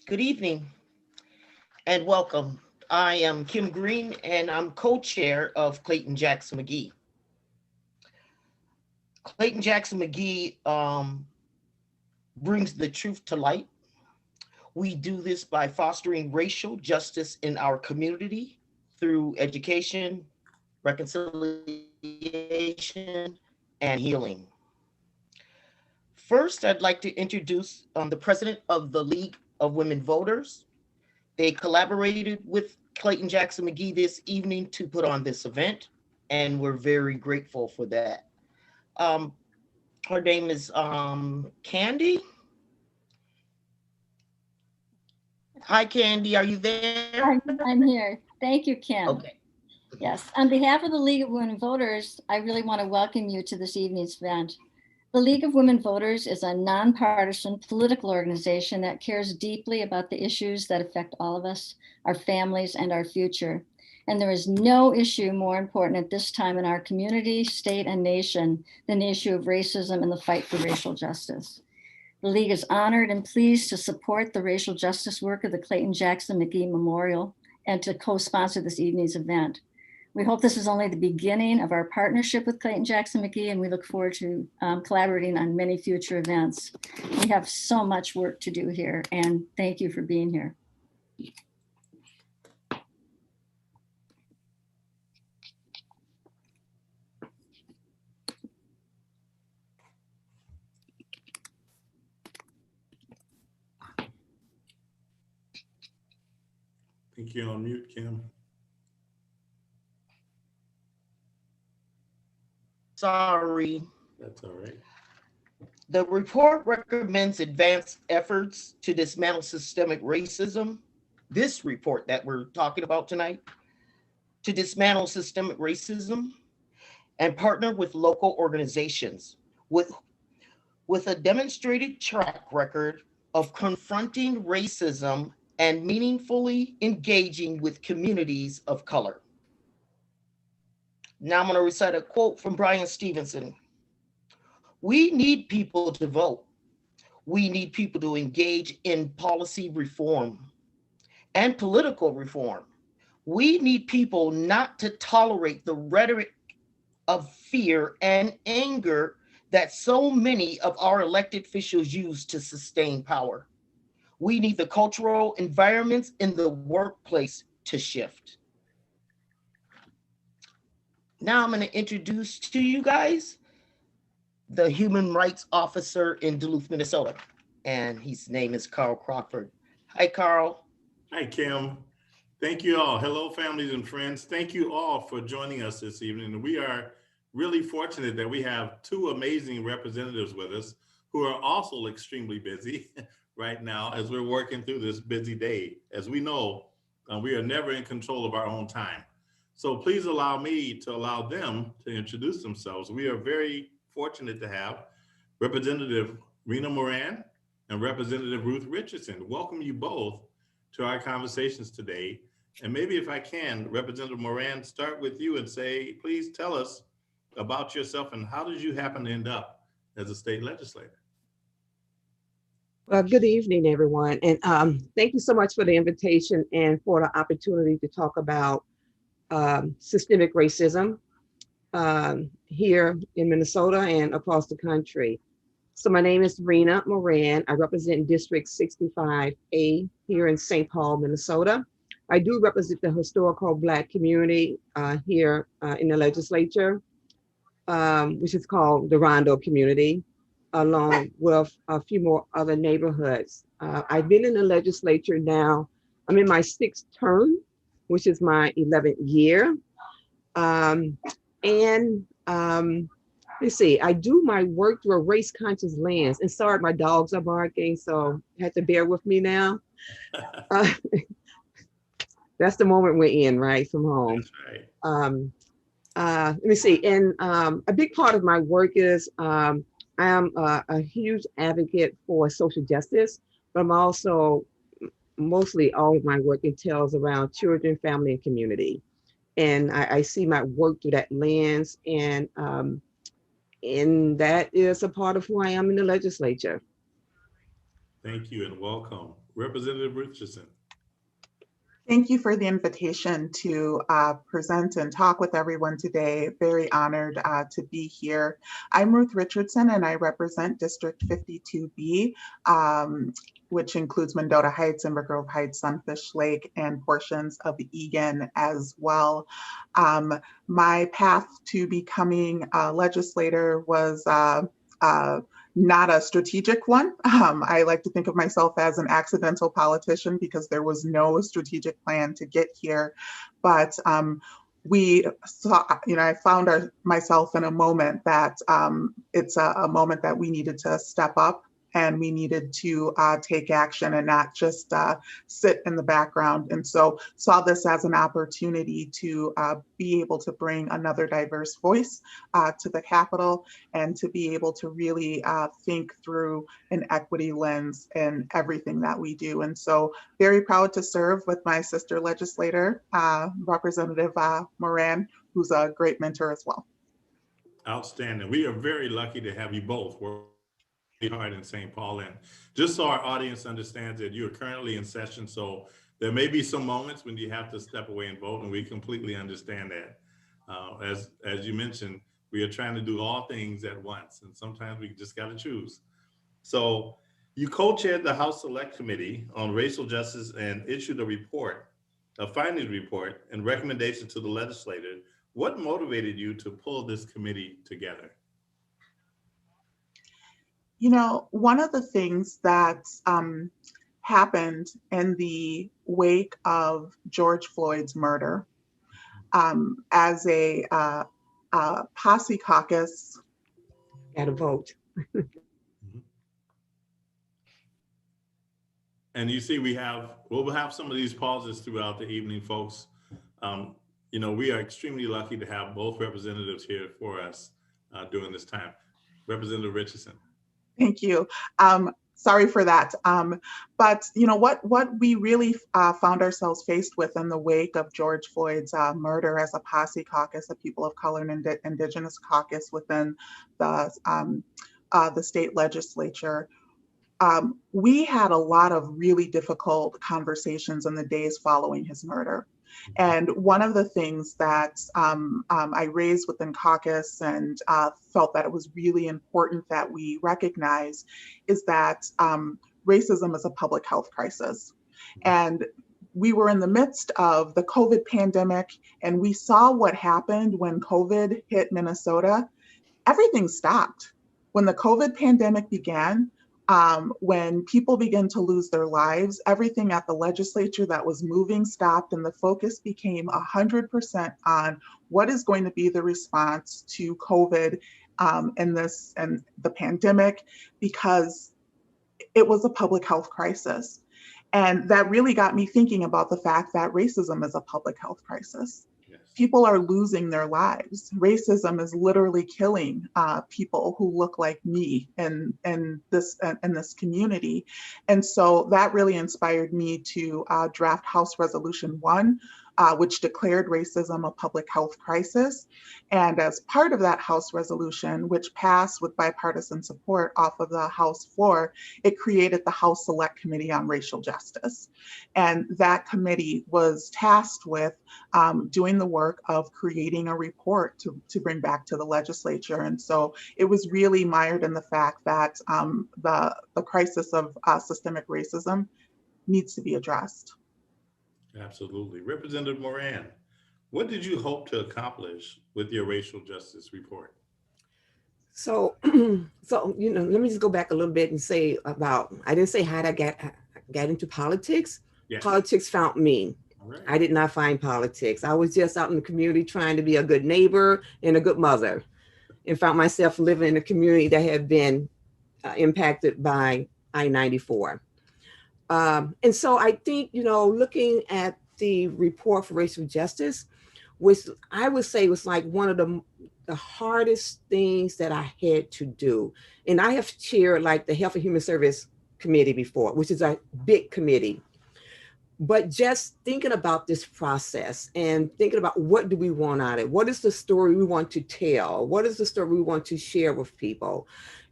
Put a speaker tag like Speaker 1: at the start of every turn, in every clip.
Speaker 1: Good evening and welcome. I am Kim Green and I'm co-chair of Clayton Jackson McGhie. Clayton Jackson McGhie brings the truth to light. We do this by fostering racial justice in our community through education, reconciliation, and healing. First, I'd like to introduce the president of the League of Women Voters. They collaborated with Clayton Jackson McGhie this evening to put on this event, and we're very grateful for that. Um, Her name is Candy. Hi, Candy. Are you there?
Speaker 2: I'm here. Thank you, Kim.
Speaker 1: Okay.
Speaker 2: Yes, on behalf of the League of Women Voters, I really want to welcome you to this evening's event. The League of Women Voters is a nonpartisan political organization that cares deeply about the issues that affect all of us, our families, and our future. And there is no issue more important at this time in our community, state, and nation than the issue of racism and the fight for racial justice. The League is honored and pleased to support the racial justice work of the Clayton Jackson McGhie Memorial and to co-sponsor this evening's event. We hope this is only the beginning of our partnership with Clayton Jackson McGhie, and we look forward to collaborating on many future events. We have so much work to do here, and thank you for being here.
Speaker 3: I think you're on mute, Kim.
Speaker 1: Sorry.
Speaker 3: That's all right.
Speaker 1: The report recommends advanced efforts to dismantle systemic racism. This report that we're talking about tonight, to dismantle systemic racism and partner with local organizations with a demonstrated track record of confronting racism and meaningfully engaging with communities of color. Now I'm going to recite a quote from Brian Stevenson. We need people to vote. We need people to engage in policy reform and political reform. We need people not to tolerate the rhetoric of fear and anger that so many of our elected officials use to sustain power. We need the cultural environments in the workplace to shift. Now I'm going to introduce to you guys the human rights officer in Duluth, Minnesota, and his name is Carl Crawford. Hi, Carl.
Speaker 3: Hi, Kim. Thank you all. Hello, families and friends. Thank you all for joining us this evening. We are really fortunate that we have two amazing representatives with us who are also extremely busy right now as we're working through this busy day. As we know, we are never in control of our own time. So please allow me to allow them to introduce themselves. We are very fortunate to have Representative Rena Moran and Representative Ruth Richardson. Welcome you both to our conversations today. And maybe if I can, Representative Moran, start with you and say, please tell us about yourself and how did you happen to end up as a state legislator?
Speaker 4: Well, good evening, everyone. And thank you so much for the invitation and for the opportunity to talk about systemic racism here in Minnesota and across the country. So my name is Rena Moran. I represent District 65A here in St. Paul, Minnesota. I do represent the historical Black community here in the legislature, which is called the Rondo community, along with a few more other neighborhoods. I've been in the legislature now. I'm in my 6th term, which is my 11th year. Let's see, I do my work through a race conscious lens. And sorry, my dogs are barking, so you have to bear with me now. That's the moment we're in, right, from home.
Speaker 3: That's right.
Speaker 4: Let me see, and a big part of my work is I am a huge advocate for social justice, but I'm also mostly all of my work entails around children, family, and community. And I see my work through that lens, and that is a part of who I am in the legislature.
Speaker 3: Thank you and welcome. Representative Richardson.
Speaker 5: Thank you for the invitation to present and talk with everyone today. Very honored to be here. I'm Ruth Richardson and I represent District 52B, which includes Mendota Heights, Ember Grove Heights, Sunfish Lake, and portions of Egan as well. My path to becoming a legislator was not a strategic one. I like to think of myself as an accidental politician because there was no strategic plan to get here. But we saw, I found myself in a moment that it's a moment that we needed to step up and we needed to take action and not just sit in the background. And so saw this as an opportunity to be able to bring another diverse voice to the Capitol and to be able to really think through an equity lens in everything that we do. And so very proud to serve with my sister legislator, Representative Moran, who's a great mentor as well.
Speaker 3: Outstanding. We are very lucky to have you both work hard in St. Paul. And just so our audience understands that you're currently in session, so there may be some moments when you have to step away and vote, and we completely understand that. As you mentioned, we are trying to do all things at once, and sometimes we just got to choose. So you co-chaired the House Select Committee on Racial Justice and issued a findings report and recommendation to the legislature. What motivated you to pull this committee together?
Speaker 5: One of the things that happened in the wake of George Floyd's murder, as a posse caucus.
Speaker 4: Got to vote.
Speaker 3: And you see, we'll have some of these pauses throughout the evening, folks. We are extremely lucky to have both representatives here for us during this time. Representative Richardson.
Speaker 5: Thank you. Sorry for that. But what we really found ourselves faced with in the wake of George Floyd's murder as a posse caucus, a people of color and indigenous caucus within the state legislature, we had a lot of really difficult conversations in the days following his murder. And one of the things that I raised within caucus and felt that it was really important that we recognize is that racism is a public health crisis. And we were in the midst of the COVID pandemic, and we saw what happened when COVID hit Minnesota. Everything stopped. When the COVID pandemic began, when people began to lose their lives, everything at the legislature that was moving stopped, and the focus became 100% on what is going to be the response to COVID and the pandemic, because it was a public health crisis. And that really got me thinking about the fact that racism is a public health crisis. People are losing their lives. Racism is literally killing people who look like me in this community. And so that really inspired me to draft House Resolution 1, which declared racism a public health crisis. And as part of that House resolution, which passed with bipartisan support off of the House floor, it created the House Select Committee on Racial Justice. And that committee was tasked with doing the work of creating a report to bring back to the legislature. And so it was really mired in the fact that the crisis of systemic racism needs to be addressed.
Speaker 3: Absolutely. Representative Moran, what did you hope to accomplish with your racial justice report?
Speaker 4: So, let me just go back a little bit and say I didn't say how I got into politics. Yes. Politics found me. Right. I did not find politics. I was just out in the community trying to be a good neighbor and a good mother, and found myself living in a community that had been impacted by I-94. And so I think, looking at the report for racial justice, which I would say was like one of the hardest things that I had to do. And I have chaired like the Health and Human Service Committee before, which is a big committee. But just thinking about this process and thinking about what do we want out of it? What is the story we want to tell? What is the story we want to share with people?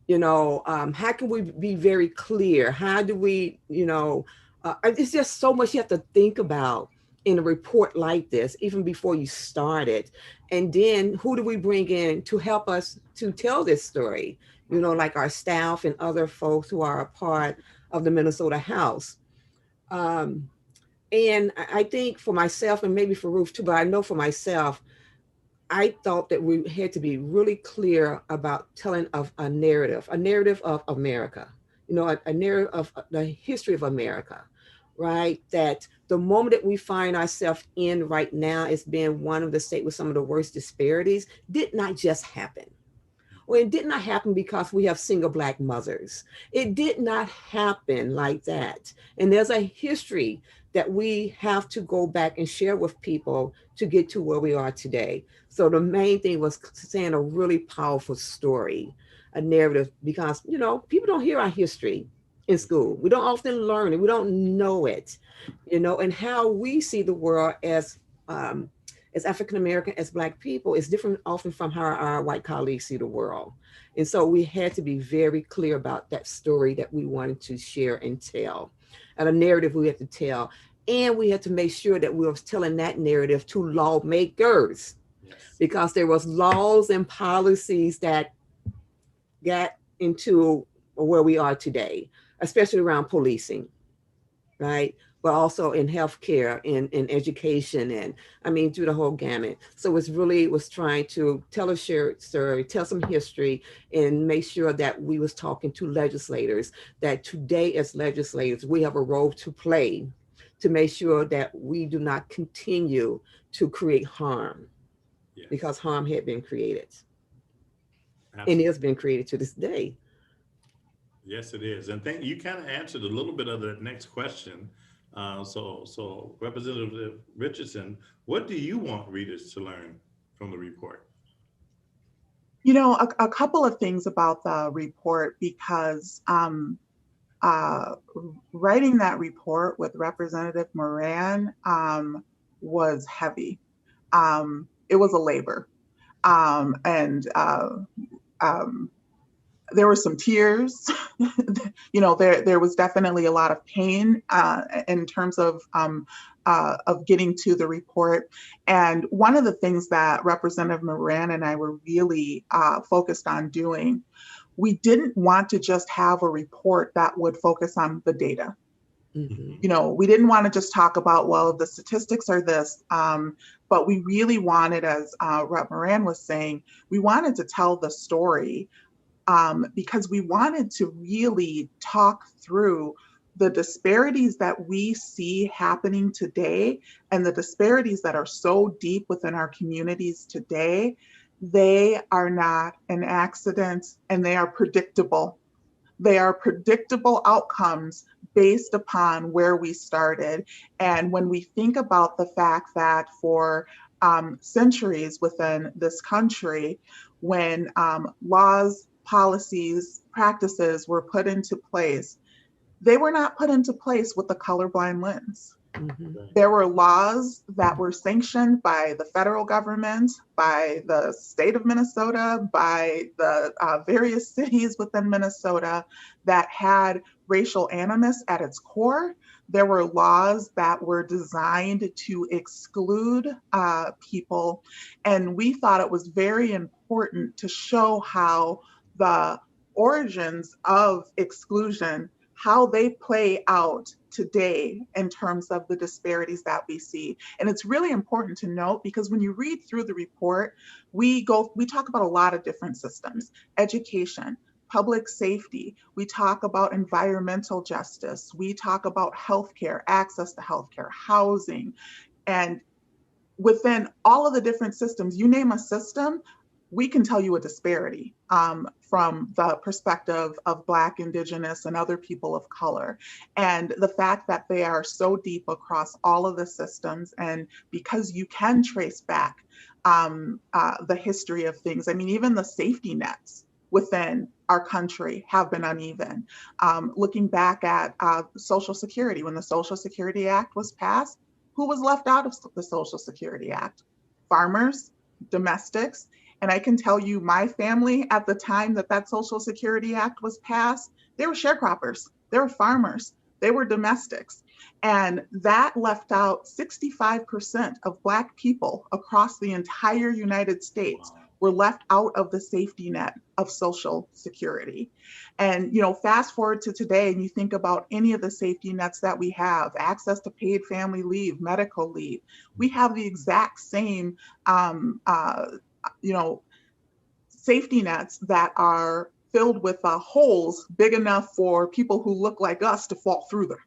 Speaker 4: How can we be very clear? How do we, it's just so much you have to think about in a report like this, even before you start it. And then who do we bring in to help us to tell this story? Like our staff and other folks who are a part of the Minnesota House. And I think for myself, and maybe for Ruth too, but I know for myself, I thought that we had to be really clear about telling of a narrative of America, a narrative of the history of America, right? That the moment that we find ourselves in right now as being one of the states with some of the worst disparities did not just happen. Well, it did not happen because we have single Black mothers. It did not happen like that. And there's a history that we have to go back and share with people to get to where we are today. So the main thing was saying a really powerful story, a narrative, because, people don't hear our history in school. We don't often learn it. We don't know it, and how we see the world as African American, as Black people, is different often from how our white colleagues see the world. And so we had to be very clear about that story that we wanted to share and tell, and a narrative we had to tell. And we had to make sure that we were telling that narrative to lawmakers, yes, because there was laws and policies that got into where we are today, especially around policing, right? But also in healthcare, in education, and through the whole gamut. So it was trying to tell a shared story, tell some history, and make sure that we was talking to legislators, that today as legislators, we have a role to play to make sure that we do not continue to create harm, yes, because harm had been created. Absolutely. And it has been created to this day.
Speaker 3: Yes, it is. And you kind of answered a little bit of the next question. So Representative Richardson, what do you want readers to learn from the report?
Speaker 5: A couple of things about the report, because writing that report with Representative Moran was heavy. It was a labor. And there were some tears. There was definitely a lot of pain in terms of getting to the report. And one of the things that Representative Moran and I were really focused on doing, we didn't want to just have a report that would focus on the data. Mm-hmm. We didn't want to just talk about, well, the statistics are this, but we really wanted, as Rep. Moran was saying, we wanted to tell the story. Because we wanted to really talk through the disparities that we see happening today, and the disparities that are so deep within our communities today. They are not an accident, and they are predictable. They are predictable outcomes based upon where we started. And when we think about the fact that for centuries within this country, when laws, policies, practices were put into place, they were not put into place with the colorblind lens. Mm-hmm. There were laws that were sanctioned by the federal government, by the state of Minnesota, by the various cities within Minnesota that had racial animus at its core. There were laws that were designed to exclude people. And we thought it was very important to show how the origins of exclusion, how they play out today in terms of the disparities that we see. And it's really important to note, because when you read through the report, we talk about a lot of different systems: education, public safety, we talk about environmental justice, we talk about healthcare, access to healthcare, housing. And within all of the different systems, you name a system, we can tell you a disparity from the perspective of Black, Indigenous, and other people of color. And the fact that they are so deep across all of the systems, and because you can trace back the history of things. Even the safety nets within our country have been uneven. Looking back at Social Security, when the Social Security Act was passed, who was left out of the Social Security Act? Farmers, domestics. And I can tell you, my family at the time that that Social Security Act was passed, they were sharecroppers, they were farmers, they were domestics. And that left out 65% of Black people across the entire United States were left out of the safety net of Social Security. And, fast forward to today, and you think about any of the safety nets that we have, access to paid family leave, medical leave, we have the exact same, safety nets that are filled with holes big enough for people who look like us to fall through them.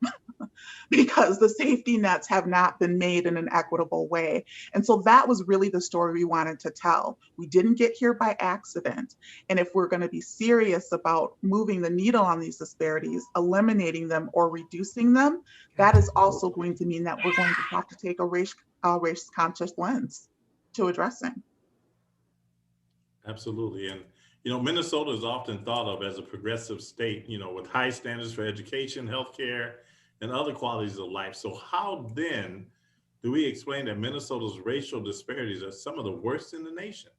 Speaker 5: Because the safety nets have not been made in an equitable way. And so that was really the story we wanted to tell. We didn't get here by accident. And if we're going to be serious about moving the needle on these disparities, eliminating them or reducing them, that is also going to mean that we're going to have to take a race-conscious lens to addressing.
Speaker 3: Absolutely. And, Minnesota is often thought of as a progressive state, with high standards for education, healthcare, and other qualities of life. So how then do we explain that Minnesota's racial disparities are some of the worst in the nation?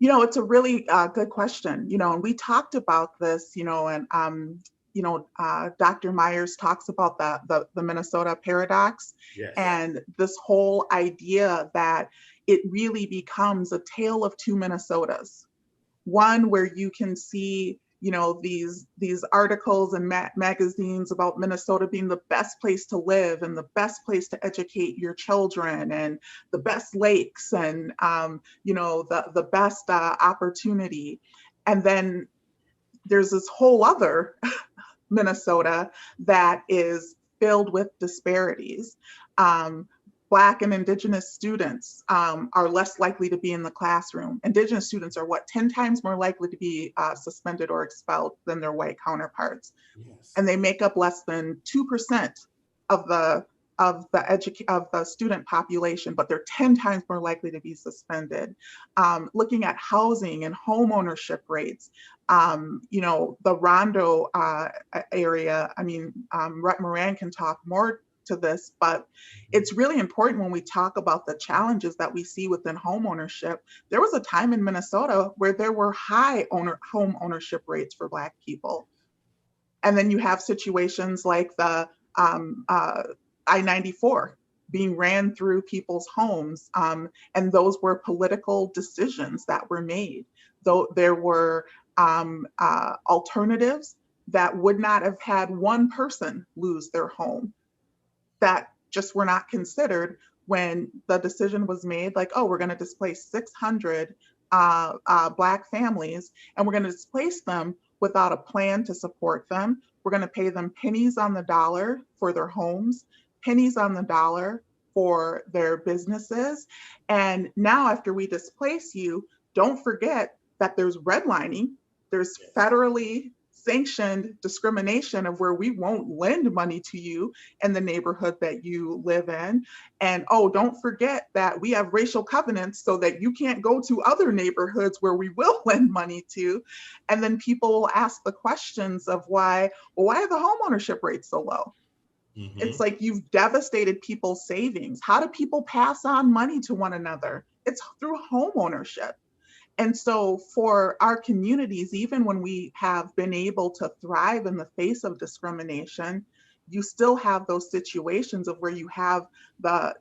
Speaker 5: It's a really good question, and we talked about this, and Dr. Myers talks about the Minnesota paradox.
Speaker 3: Yes.
Speaker 5: And this whole idea that it really becomes a tale of two Minnesotas. One where you can see, these articles and magazines about Minnesota being the best place to live and the best place to educate your children and the best lakes and, the best opportunity. And then there's this whole other Minnesota that is filled with disparities. Black and Indigenous students are less likely to be in the classroom. Indigenous students are 10 times more likely to be suspended or expelled than their white counterparts.
Speaker 3: Yes.
Speaker 5: And they make up less than 2% of the student population, but they're 10 times more likely to be suspended. Looking at housing and home ownership rates, the Rondo area, Moran can talk more to this, but it's really important when we talk about the challenges that we see within home ownership. There was a time in Minnesota where there were high home ownership rates for Black people. And then you have situations like the I-94 being ran through people's homes. And those were political decisions that were made. Though there were alternatives that would not have had one person lose their home, that just were not considered when the decision was made, like, oh, we're going to displace 600 Black families, and we're going to displace them without a plan to support them. We're going to pay them pennies on the dollar for their homes, pennies on the dollar for their businesses. And now after we displace you, don't forget that there's redlining, there's federally sanctioned discrimination of where we won't lend money to you in the neighborhood that you live in. And don't forget that we have racial covenants so that you can't go to other neighborhoods where we will lend money to. And then people will ask the questions of why are the homeownership rates so low? Mm-hmm. It's like you've devastated people's savings. How do people pass on money to one another? It's through homeownership. And so for our communities, even when we have been able to thrive in the face of discrimination, you still have those situations of where you have the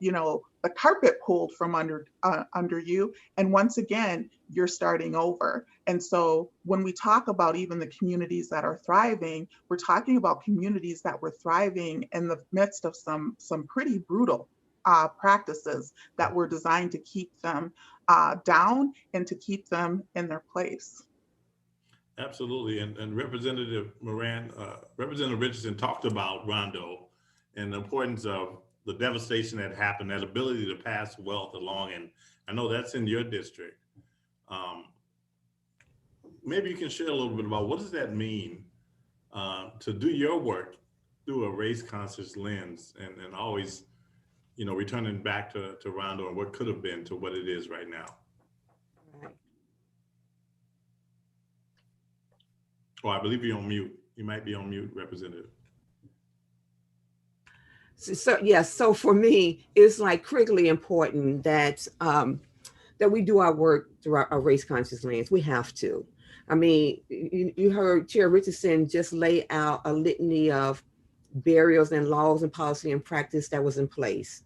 Speaker 5: carpet pulled from under you. And once again, you're starting over. And so when we talk about even the communities that are thriving, we're talking about communities that were thriving in the midst of some pretty brutal practices that were designed to keep them down and to keep them in their place.
Speaker 3: Absolutely. And Representative Moran, Representative Richardson talked about Rondo and the importance of the devastation that happened, that ability to pass wealth along. And I know that's in your district. Maybe you can share a little bit about what does that mean to do your work through a race-conscious lens and always returning back to Rondo and what could have been to what it is right now.
Speaker 4: Right.
Speaker 3: Oh, I believe you're on mute. You might be on mute, Representative.
Speaker 4: So yes, so for me, it's like critically important that that we do our work through our race conscious lens. We have to. I mean, you heard Chair Richardson just lay out a litany of barriers and laws and policy and practice that was in place,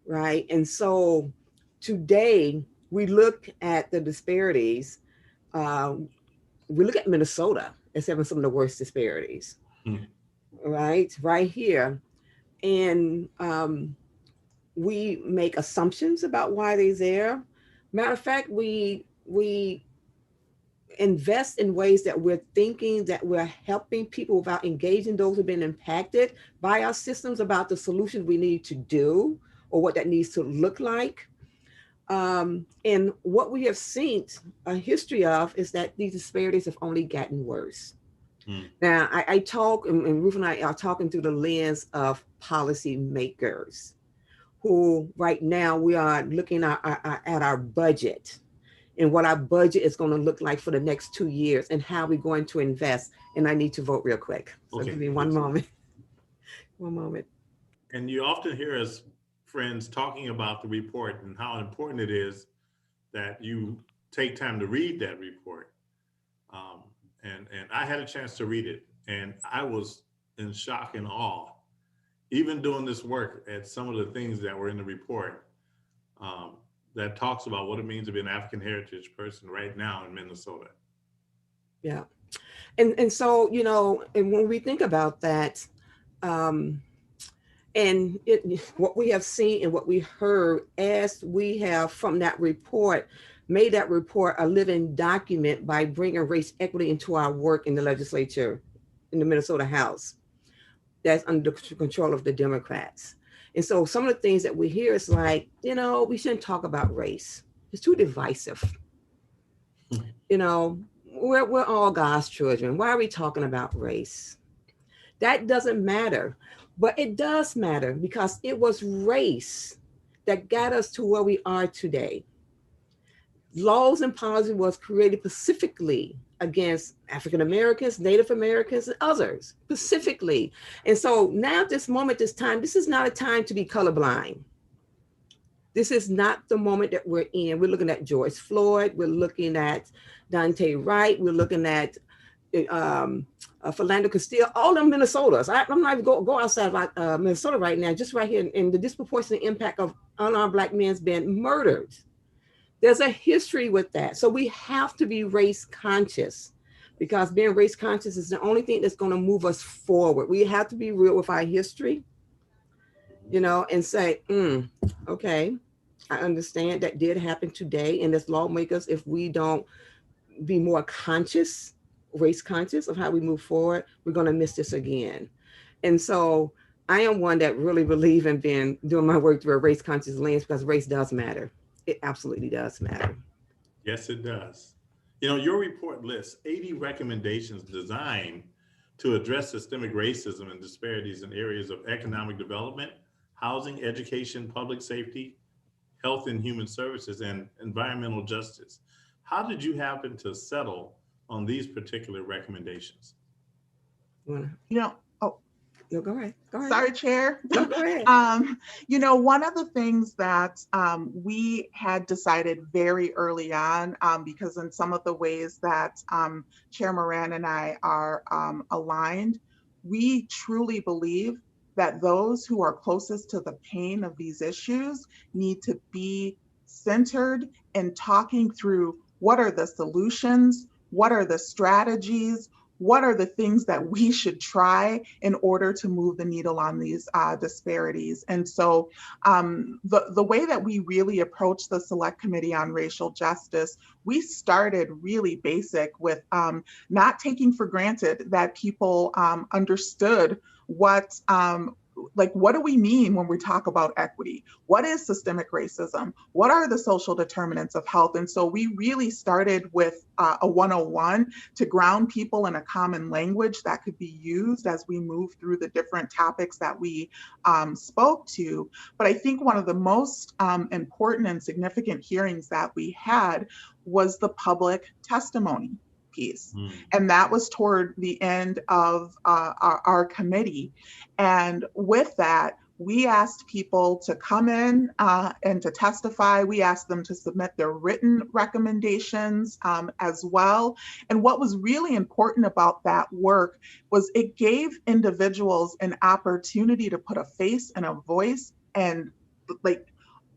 Speaker 4: right? And so today we look at the disparities. We look at Minnesota as having some of the worst disparities, right here. And we make assumptions about why they're there. Matter of fact, we invest in ways that we're thinking that we're helping people without engaging those who've been impacted by our systems about the solutions we need to do or what that needs to look like. And what we have seen a history of is that these disparities have only gotten worse. Now, I talk, and Ruth and I are talking through the lens of policy makers, who right now we are looking at our budget and what our budget is going to look like for the next 2 years and how we're going to invest. And I need to vote real quick. So give me one moment. One moment.
Speaker 3: And you often hear us, friends, talking about the report and how important it is that you take time to read that report. And I had a chance to read it, and I was in shock and awe, even doing this work, at some of the things that were in the report that talks about what it means to be an African heritage person right now in Minnesota.
Speaker 4: Yeah. And so, you know, and when we think about that, and what we have seen and what we heard as we have from that report, made that report a living document by bringing race equity into our work in the legislature, in the Minnesota House, that's under control of the Democrats. And so some of the things that we hear is like, you know, we shouldn't talk about race. It's too divisive. You know, we're all God's children. Why are we talking about race? That doesn't matter. But it does matter because it was race that got us to where we are today. Laws and policy was created specifically against African Americans, Native Americans, and others, specifically. And so now, this moment, this time, this is not a time to be colorblind. This is not the moment that we're in. We're looking at George Floyd. We're looking at Dante Wright. We're looking at Philando Castile, all of Minnesotas. I'm not even go outside of Minnesota right now, just right here in the disproportionate impact of unarmed Black men being murdered. There's a history with that. So we have to be race conscious, because being race conscious is the only thing that's going to move us forward. We have to be real with our history, you know, and say, okay, I understand that did happen today. And as lawmakers, if we don't be more conscious, race conscious of how we move forward, we're going to miss this again. And so I am one that really believe in doing my work through a race conscious lens, because race does matter. It absolutely does matter.
Speaker 3: Yes, it does. You know, your report lists 80 recommendations designed to address systemic racism and disparities in areas of economic development, housing, education, public safety, health and human services, and environmental justice. How did you happen to settle on these particular recommendations?
Speaker 4: No, go ahead.
Speaker 5: Sorry, Chair.
Speaker 4: No, go ahead.
Speaker 5: You know, one of the things that we had decided very early on, because in some of the ways that Chair Moran and I are aligned, we truly believe that those who are closest to the pain of these issues need to be centered in talking through what are the solutions, what are the strategies, what are the things that we should try in order to move the needle on these disparities. And so the way that we really approach the Select Committee on Racial Justice, we started really basic with not taking for granted that people understood what do we mean when we talk about equity? What is systemic racism? What are the social determinants of health? And so we really started with a 101 to ground people in a common language that could be used as we move through the different topics that we spoke to. But I think one of the most important and significant hearings that we had was the public testimony piece. And that was toward the end of our committee. And with that, we asked people to come in and to testify. We asked them to submit their written recommendations as well. And what was really important about that work was it gave individuals an opportunity to put a face and a voice and like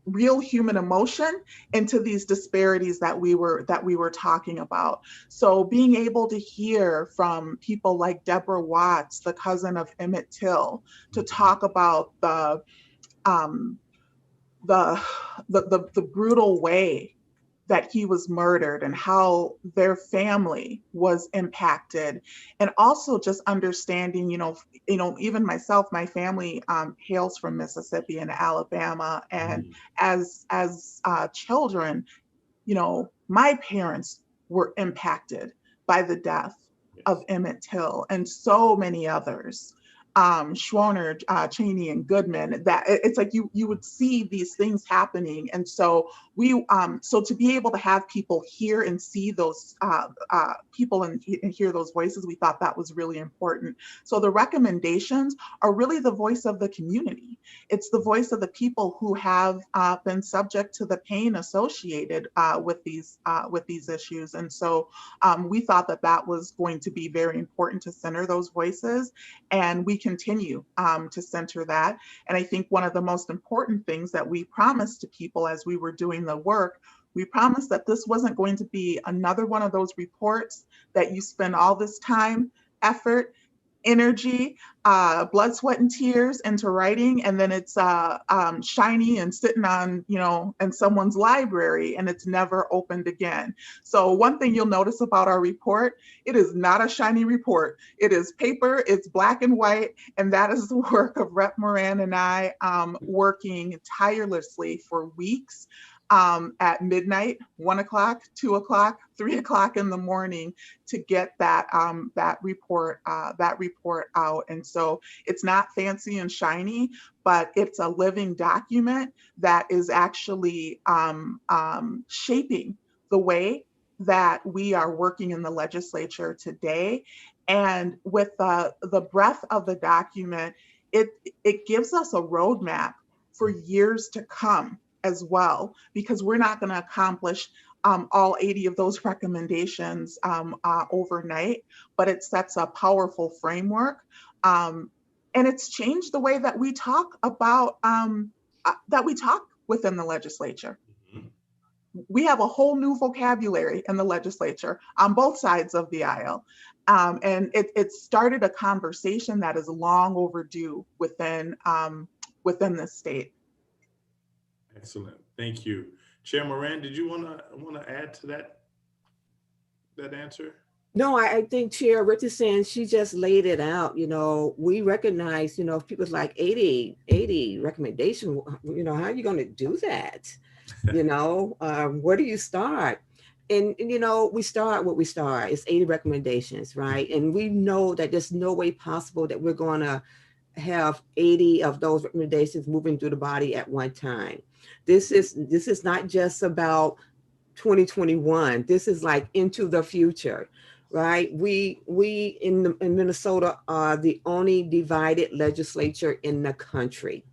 Speaker 5: real human emotion into these disparities that we were talking about. So being able to hear from people like Deborah Watts, the cousin of Emmett Till, to talk about the brutal way that he was murdered and how their family was impacted, and also just understanding, even myself, my family hails from Mississippi and Alabama, and as children, my parents were impacted by the death of Emmett Till and so many others. Schwerner, Cheney, and Goodman. That it's like you would see these things happening, and so so to be able to have people hear and see those people and hear those voices, we thought that was really important. So the recommendations are really the voice of the community. It's the voice of the people who have been subject to the pain associated with these issues, and so we thought that was going to be very important to center those voices, and we continue to center that. And I think one of the most important things that we promised to people as we were doing the work, we promised that this wasn't going to be another one of those reports that you spend all this time, effort, energy, blood, sweat, and tears into writing, and then it's shiny and sitting on, in someone's library, and it's never opened again. So one thing you'll notice about our report, it is not a shiny report. It is paper, it's black and white, and that is the work of Rep. Moran and I working tirelessly for weeks at midnight, 1 o'clock, 2 o'clock, 3 o'clock in the morning to get that report out. And so it's not fancy and shiny, but it's a living document that is actually shaping the way that we are working in the legislature today. And with the breadth of the document, it gives us a roadmap for years to come as well, because we're not going to accomplish all 80 of those recommendations overnight, but it sets a powerful framework. And it's changed the way that we talk about, within the legislature. We have a whole new vocabulary in the legislature on both sides of the aisle. And it started a conversation that is long overdue within the state.
Speaker 3: Excellent. Thank you. Chair Moran, did you want to add to that answer?
Speaker 4: No, I think Chair Richardson, she just laid it out. We recognize, if people's like 80 recommendation, how are you going to do that? Where do you start? And we start what we start. It's 80 recommendations, right? And we know that there's no way possible that we're going to have 80 of those recommendations moving through the body at one time. This is not just about 2021. This is like into the future, right? We in Minnesota are the only divided legislature in the country,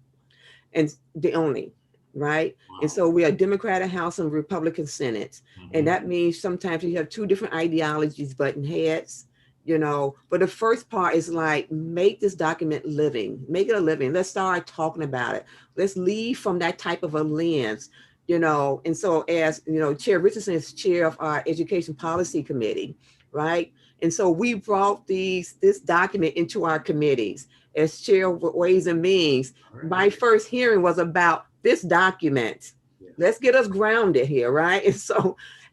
Speaker 4: and the only, right? Wow. And so we are Democratic House and Republican Senate, and that means sometimes you have two different ideologies butting heads. But the first part is like, make this document living, make it a living. Let's start talking about it. Let's leave from that type of a lens, and so as, Chair Richardson is chair of our Education Policy Committee, right? And so we brought this document into our committees as chair of Ways and Means. Right. My first hearing was about this document. Yes. Let's get us grounded here, right?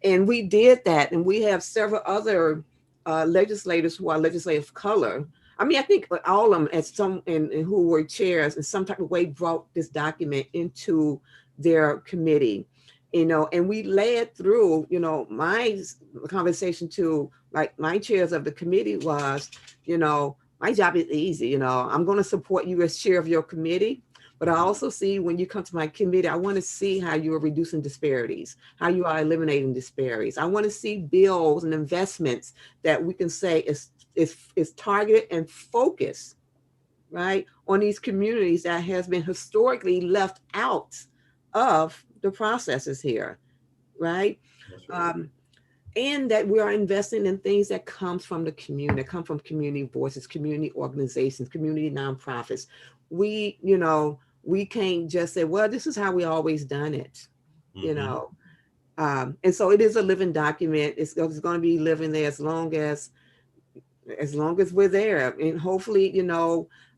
Speaker 4: And we did that, and we have several other legislators who are legislators of color. I mean, I think all of them and who were chairs in some type of way brought this document into their committee, and we led through, my conversation to like my chairs of the committee was, my job is easy. I'm going to support you as chair of your committee. But I also see when you come to my committee, I want to see how you are reducing disparities, how you are eliminating disparities. I want to see bills and investments that we can say is targeted and focused right, on these communities that has been historically left out of the processes here, right?
Speaker 3: That's right.
Speaker 4: And that we are investing in things that comes from the community, that come from community voices, community organizations, community nonprofits. We can't just say, well, this is how we always done it, you
Speaker 3: Mm-hmm.
Speaker 4: know. And so it is a living document. It's going to be living there as long as we're there, and hopefully,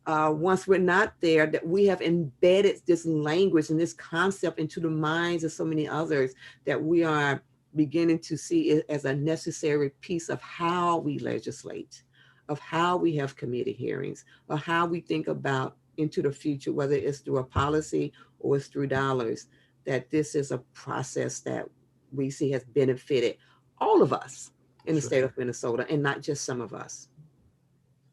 Speaker 4: once we're not there, that we have embedded this language and this concept into the minds of so many others, that we are beginning to see it as a necessary piece of how we legislate, of how we have committee hearings, or how we think about into the future, whether it's through a policy or it's through dollars, that this is a process that we see has benefited all of us in the
Speaker 3: That's
Speaker 4: state
Speaker 3: right.
Speaker 4: of Minnesota, and not just some of us.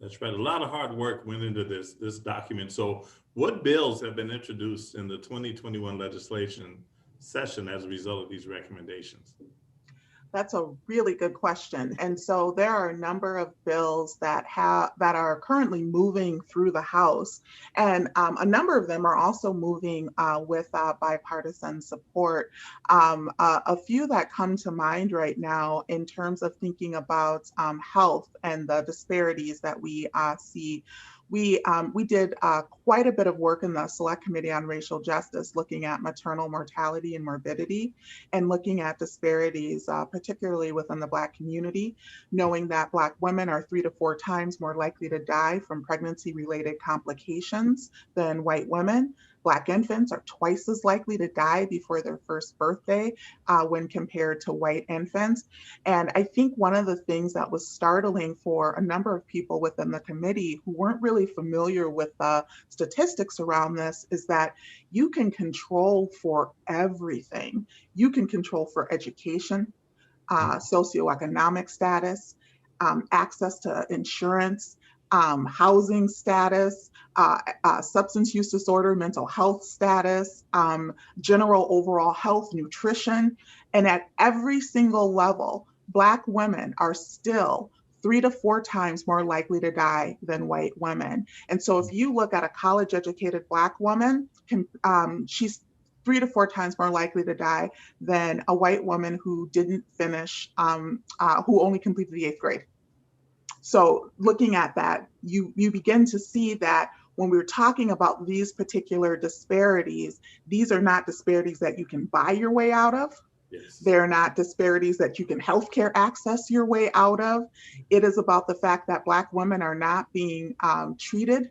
Speaker 3: That's right. A lot of hard work went into this document. So what bills have been introduced in the 2021 legislation session as a result of these recommendations?
Speaker 5: That's a really good question. And so there are a number of bills that are currently moving through the House, and a number of them are also moving with bipartisan support. A few that come to mind right now in terms of thinking about health and the disparities that we see. We did quite a bit of work in the Select Committee on Racial Justice, looking at maternal mortality and morbidity, and looking at disparities, particularly within the Black community, knowing that Black women are 3 to 4 times more likely to die from pregnancy-related complications than white women. Black infants are twice as likely to die before their first birthday when compared to white infants. And I think one of the things that was startling for a number of people within the committee who weren't really familiar with the statistics around this is that you can control for everything. You can control for education, socioeconomic status, access to insurance, housing status, substance use disorder, mental health status, general overall health, nutrition. And at every single level, Black women are still 3 to 4 times more likely to die than white women. And so if you look at a college educated Black woman, she's 3 to 4 times more likely to die than a white woman who didn't finish, who only completed the 8th grade. So looking at that, you begin to see that when we're talking about these particular disparities, these are not disparities that you can buy your way out of.
Speaker 3: Yes.
Speaker 5: They're not disparities that you can healthcare access your way out of. It is about the fact that Black women are not being treated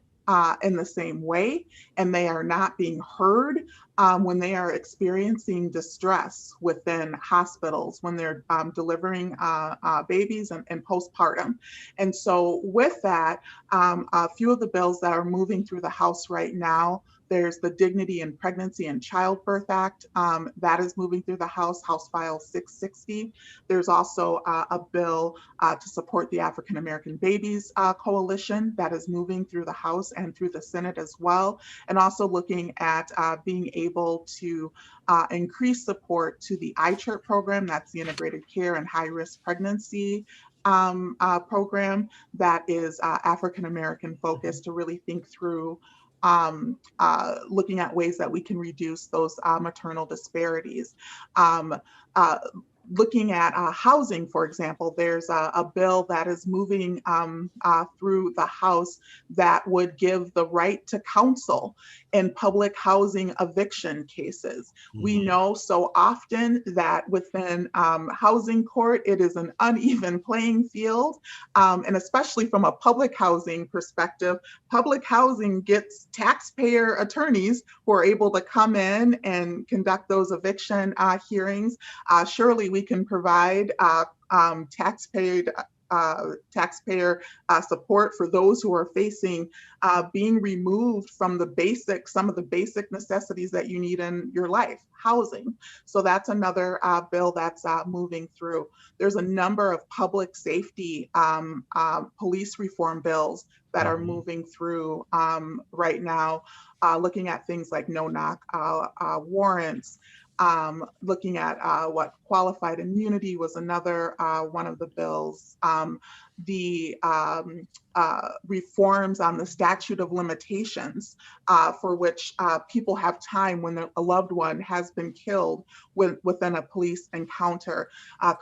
Speaker 5: in the same way, and they are not being heard when they are experiencing distress within hospitals, when they're delivering babies and postpartum. And so with that, a few of the bills that are moving through the House right now, there's the Dignity in Pregnancy and Childbirth Act that is moving through the House, House File 660. There's also a bill to support the African American Babies Coalition that is moving through the House and through the Senate as well, and also looking at being able to increase support to the ICHIRT program, that's the Integrated Care and High Risk Pregnancy program that is African American focused, to really think through looking at ways that we can reduce those maternal disparities. Looking at housing, for example, there's a bill that is moving through the House that would give the right to counsel in public housing eviction cases. Mm-hmm. We know so often that within housing court, it is an uneven playing field. And especially from a public housing perspective, public housing gets taxpayer attorneys who are able to come in and conduct those eviction hearings. Surely we can provide taxpayer support for those who are facing being removed from some of the basic necessities that you need in your life, housing. So that's another bill that's moving through. There's a number of public safety police reform bills that are moving through right now, looking at things like no-knock warrants, looking at what qualified immunity was another one of the bills. The reforms on the statute of limitations for which people have time when a loved one has been killed within a police encounter.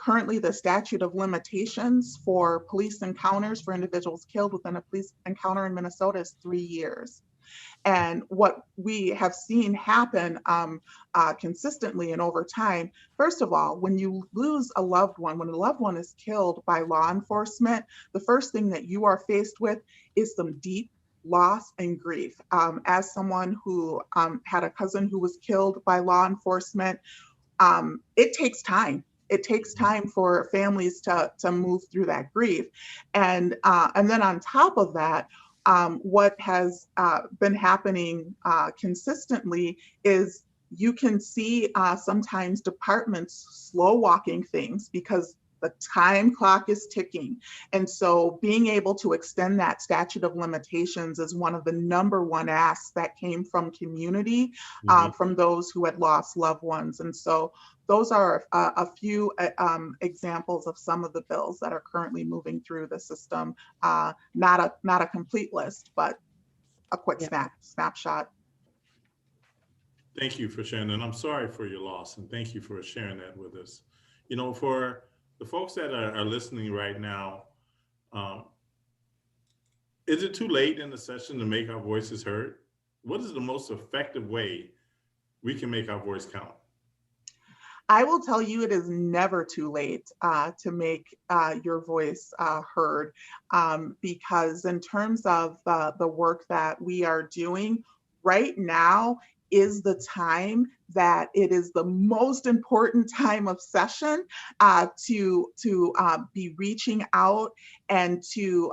Speaker 5: Currently, the statute of limitations for police encounters for individuals killed within a police encounter in Minnesota is 3 years. And what we have seen happen consistently and over time, first of all, when you lose a loved one, when a loved one is killed by law enforcement, the first thing that you are faced with is some deep loss and grief. As someone who had a cousin who was killed by law enforcement, it takes time. It takes time for families to move through that grief. And then on top of that, what has been happening consistently is you can see sometimes departments slow walking things because the time clock is ticking. And so being able to extend that statute of limitations is one of the #1 asks that came from community, from those who had lost loved ones. And so those are a few examples of some of the bills that are currently moving through the system. Not a complete list, but a quick snapshot.
Speaker 3: Thank you for sharing, and I'm sorry for your loss, and thank you for sharing that with us. You know, for the folks that are listening right now, is it too late in the session to make our voices heard? What is the most effective way we can make our voice count?
Speaker 5: I will tell you, it is never too late to make your voice heard, because in terms of the work that we are doing right now is the time that it is the most important time of session to be reaching out and to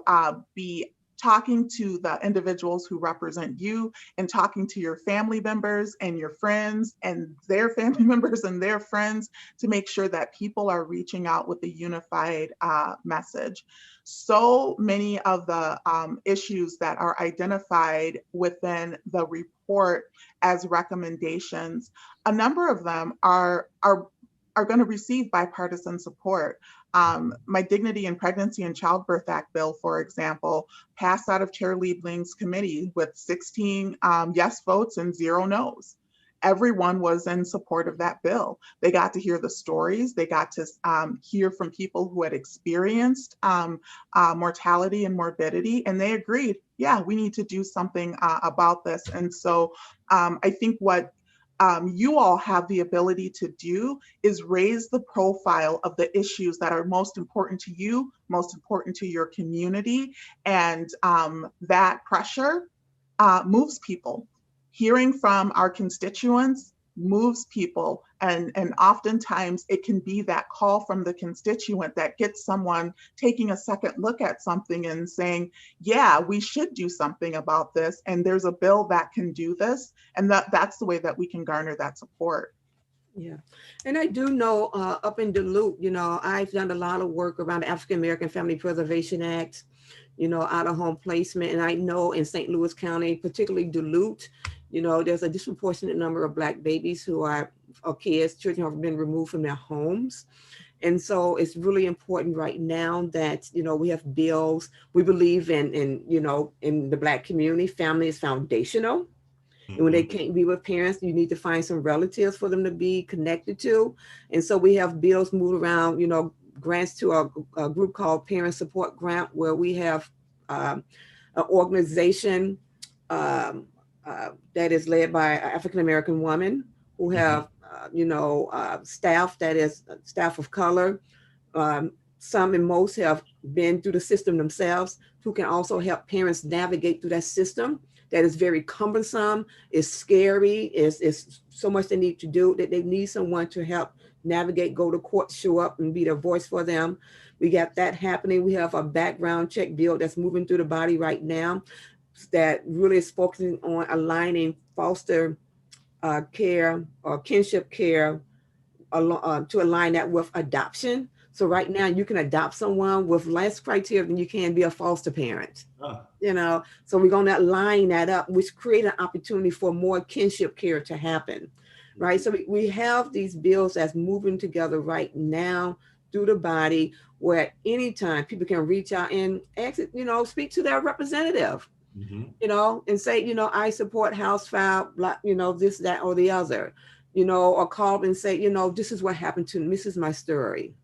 Speaker 5: be talking to the individuals who represent you and talking to your family members and your friends and their family members and their friends to make sure that people are reaching out with a unified message. So many of the issues that are identified within the report as recommendations, a number of them are going to receive bipartisan support. My Dignity in Pregnancy and Childbirth Act bill, for example, passed out of Chair Liebling's committee with 16 yes votes and 0 no's. Everyone was in support of that bill. They got to hear the stories. They got to hear from people who had experienced mortality and morbidity, and they agreed, yeah, we need to do something about this. And so I think what you all have the ability to do is raise the profile of the issues that are most important to you, most important to your community, and that pressure moves people. Hearing from our constituents moves people, and oftentimes it can be that call from the constituent that gets someone taking a second look at something and saying, yeah, we should do something about this, and there's a bill that can do this, and that's the way that we can garner that support.
Speaker 4: Yeah, and I do know up in Duluth, you know, I've done a lot of work around the African American Family Preservation Act, you know, out of home placement, and I know in St. Louis County, particularly Duluth, you know, there's a disproportionate number of Black babies who are, or kids, children who have been removed from their homes. And so it's really important right now that, you know, we have bills. We believe in you know, in the Black community, family is foundational. And when they can't be with parents, you need to find some relatives for them to be connected to. And so we have bills moved around, you know, grants to a group called Parent Support Grant, where we have an organization that is led by an African-American woman who have, you know, staff that is staff of color. Some and most have been through the system themselves, who can also help parents navigate through that system that is very cumbersome, is scary, is so much they need to do, that they need someone to help navigate, go to court, show up and be their voice for them. We got that happening. We have a background check bill that's moving through the body right now that really is focusing on aligning foster care or kinship care to align that with adoption. So right now you can adopt someone with less criteria than you can be a foster parent. You know, so we're going to line that up, which create an opportunity for more kinship care to happen. right? So we have these bills that's moving together right now through the body, where at any time people can reach out and ask, speak to their representative, and say, I support House File, this, that, or the other, or call and say, this is what happened to me. This is my story,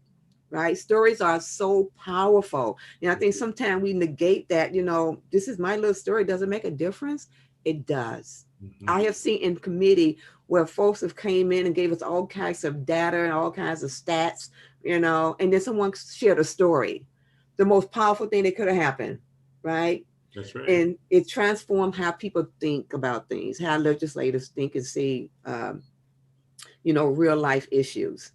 Speaker 4: right? Stories are so powerful. And I think sometimes we negate that, this is my little story. Does it make a difference? It does. I have seen in committee where folks have came in and gave us all kinds of data and all kinds of stats, and then someone shared a story, the most powerful thing that could have happened, right?
Speaker 3: That's right.
Speaker 4: And it transformed how people think about things, how legislators think and see, real life issues.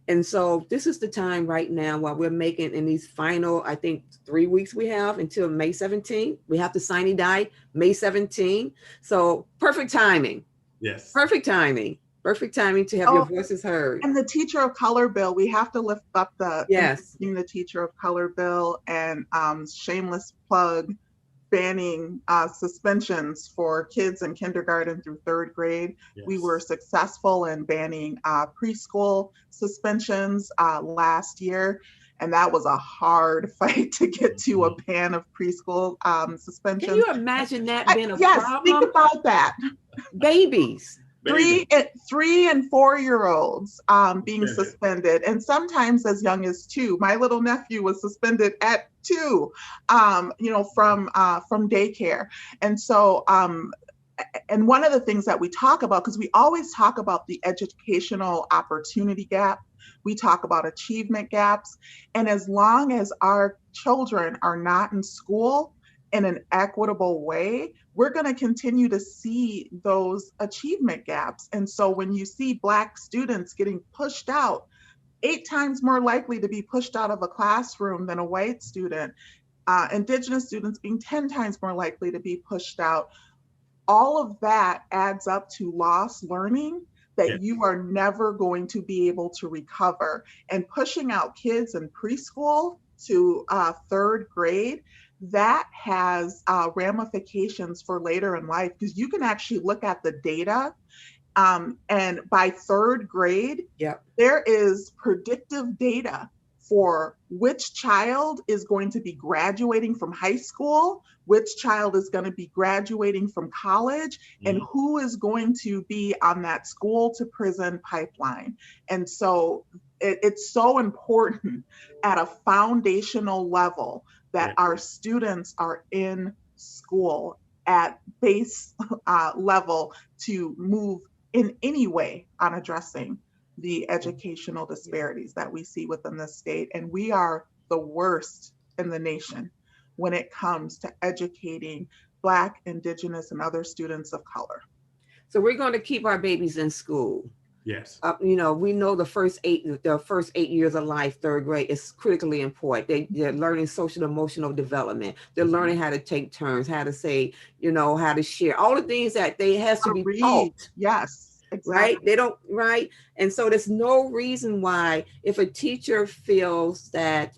Speaker 4: And so this is the time right now while we're making in these final, I think 3 weeks we have until May 17th. We have to sign and die May 17th. So perfect timing.
Speaker 3: Yes.
Speaker 4: Perfect timing. Perfect timing to have your voices heard.
Speaker 5: And the teacher of color bill, we have to lift up the teacher of color bill, and shameless plug, banning suspensions for kids in kindergarten through 3rd grade. Yes. We were successful in banning preschool suspensions last year, and that was a hard fight to get to a ban of preschool suspensions.
Speaker 4: Can you imagine that being a
Speaker 5: yes,
Speaker 4: problem?
Speaker 5: Think about that.
Speaker 4: Babies.
Speaker 5: 3 and 4-year-olds being suspended, and sometimes as young as 2. My little nephew was suspended at 2, from daycare. And so, and one of the things that we talk about, because we always talk about the educational opportunity gap, we talk about achievement gaps, and as long as our children are not in school in an equitable way, we're going to continue to see those achievement gaps. And so when you see Black students getting pushed out, 8 times more likely to be pushed out of a classroom than a white student, Indigenous students being 10 times more likely to be pushed out, all of that adds up to lost learning that you are never going to be able to recover. And pushing out kids in preschool to 3rd grade, that has ramifications for later in life, because you can actually look at the data, and by 3rd grade, there is predictive data for which child is going to be graduating from high school, which child is going to be graduating from college, and who is going to be on that school to prison pipeline. And so it's so important at a foundational level that our students are in school at base level to move in any way on addressing the educational disparities that we see within the state. And we are the worst in the nation when it comes to educating Black, Indigenous, and other students of color.
Speaker 4: So we're going to keep our babies in school.
Speaker 3: Yes.
Speaker 4: We know the first 8 years of life, 3rd grade, is critically important. They're learning social emotional development. They're learning how to take turns, how to say, how to share, all the things that they has to be taught.
Speaker 5: Yes, exactly.
Speaker 4: Right? They don't, right? And so there's no reason why, if a teacher feels that,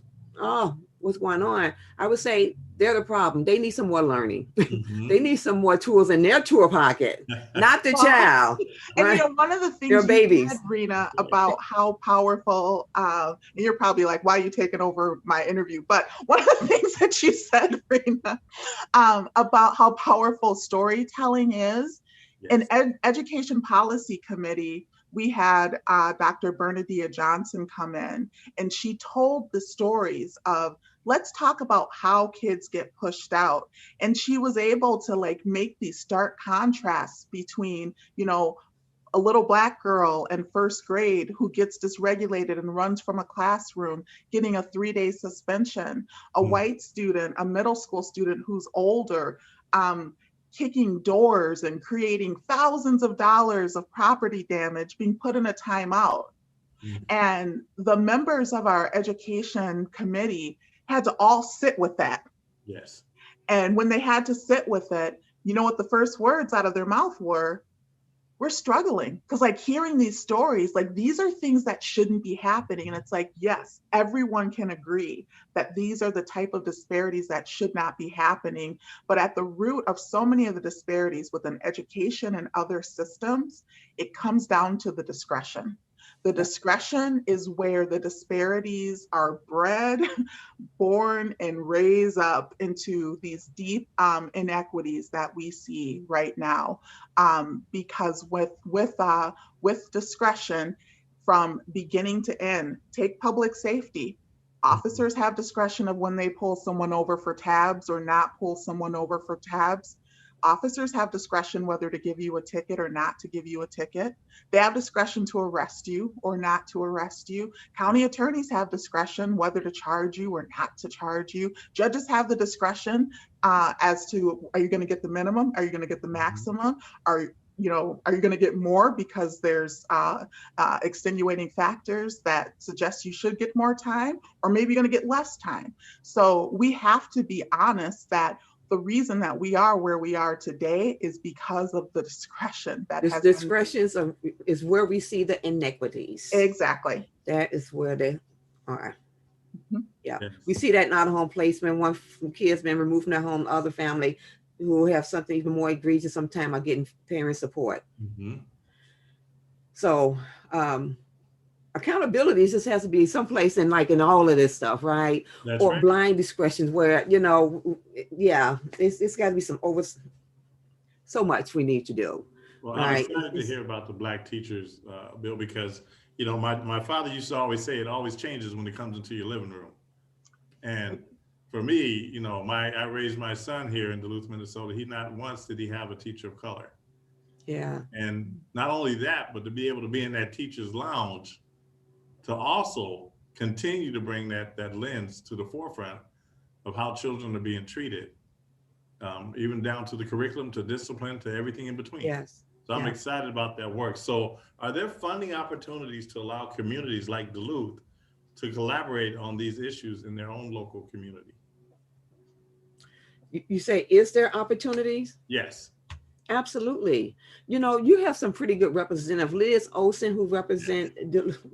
Speaker 4: what's going on, I would say they're the problem. They need some more learning. They need some more tools in their tool pocket, not the child.
Speaker 5: And
Speaker 4: right?
Speaker 5: One of the things
Speaker 4: you
Speaker 5: said, Rena, about how powerful, and you're probably like, why are you taking over my interview? But one of the things that you said, Rena, about how powerful storytelling is, in Education Policy Committee, we had Dr. Bernadette Johnson come in, and she told the stories of, let's talk about how kids get pushed out. And she was able to make these stark contrasts between, a little Black girl in 1st grade who gets dysregulated and runs from a classroom, getting a 3-day suspension, a white student, a middle school student who's older, kicking doors and creating thousands of dollars of property damage, being put in a timeout. And the members of our education committee had to all sit with that.
Speaker 3: Yes.
Speaker 5: And when they had to sit with it, you know what the first words out of their mouth were? we're struggling, because like hearing these stories, like these are things that shouldn't be happening. And it's like, yes, everyone can agree that these are the type of disparities that should not be happening. But at the root of so many of the disparities within education and other systems, it comes down to the discretion. The discretion is where the disparities are bred, born, and raised up into these deep inequities that we see right now. Because with discretion from beginning to end, take public safety. Officers have discretion of when they pull someone over for tabs or not pull someone over for tabs. Officers have discretion whether to give you a ticket or not to give you a ticket. They have discretion to arrest you or not to arrest you. County attorneys have discretion whether to charge you or not to charge you. Judges have the discretion as to, are you going to get the minimum? Are you going to get the maximum? Are you going to get more because there's extenuating factors that suggest you should get more time, or maybe you're going to get less time? So we have to be honest that the reason that we are where we are today is because of the discretion that has
Speaker 4: discretion is where we see the inequities.
Speaker 5: Exactly.
Speaker 4: That is where they are.
Speaker 5: Mm-hmm.
Speaker 4: Yeah. Yes. We see that in out-of-home placement. One kids been removed from their home, the other family who have something even more egregious sometimes are getting parent support. Mm-hmm. So accountabilities just has to be someplace in all of this stuff, right?
Speaker 3: That's
Speaker 4: or
Speaker 3: right.
Speaker 4: Blind discretions where, it's got to be so much we need to do.
Speaker 3: Well, I'm excited to hear about the Black teachers bill, because, my father used to always say it always changes when it comes into your living room. And for me, I raised my son here in Duluth, Minnesota. Not once did he have a teacher of color.
Speaker 4: Yeah.
Speaker 3: And not only that, but to be able to be in that teacher's lounge to also continue to bring that lens to the forefront of how children are being treated, even down to the curriculum, to discipline, to everything in between.
Speaker 4: Yes.
Speaker 3: So I'm excited about that work. So are there funding opportunities to allow communities like Duluth to collaborate on these issues in their own local community?
Speaker 4: You say, is there opportunities?
Speaker 3: Yes.
Speaker 4: Absolutely. You have some pretty good representatives. Liz Olson, who represent,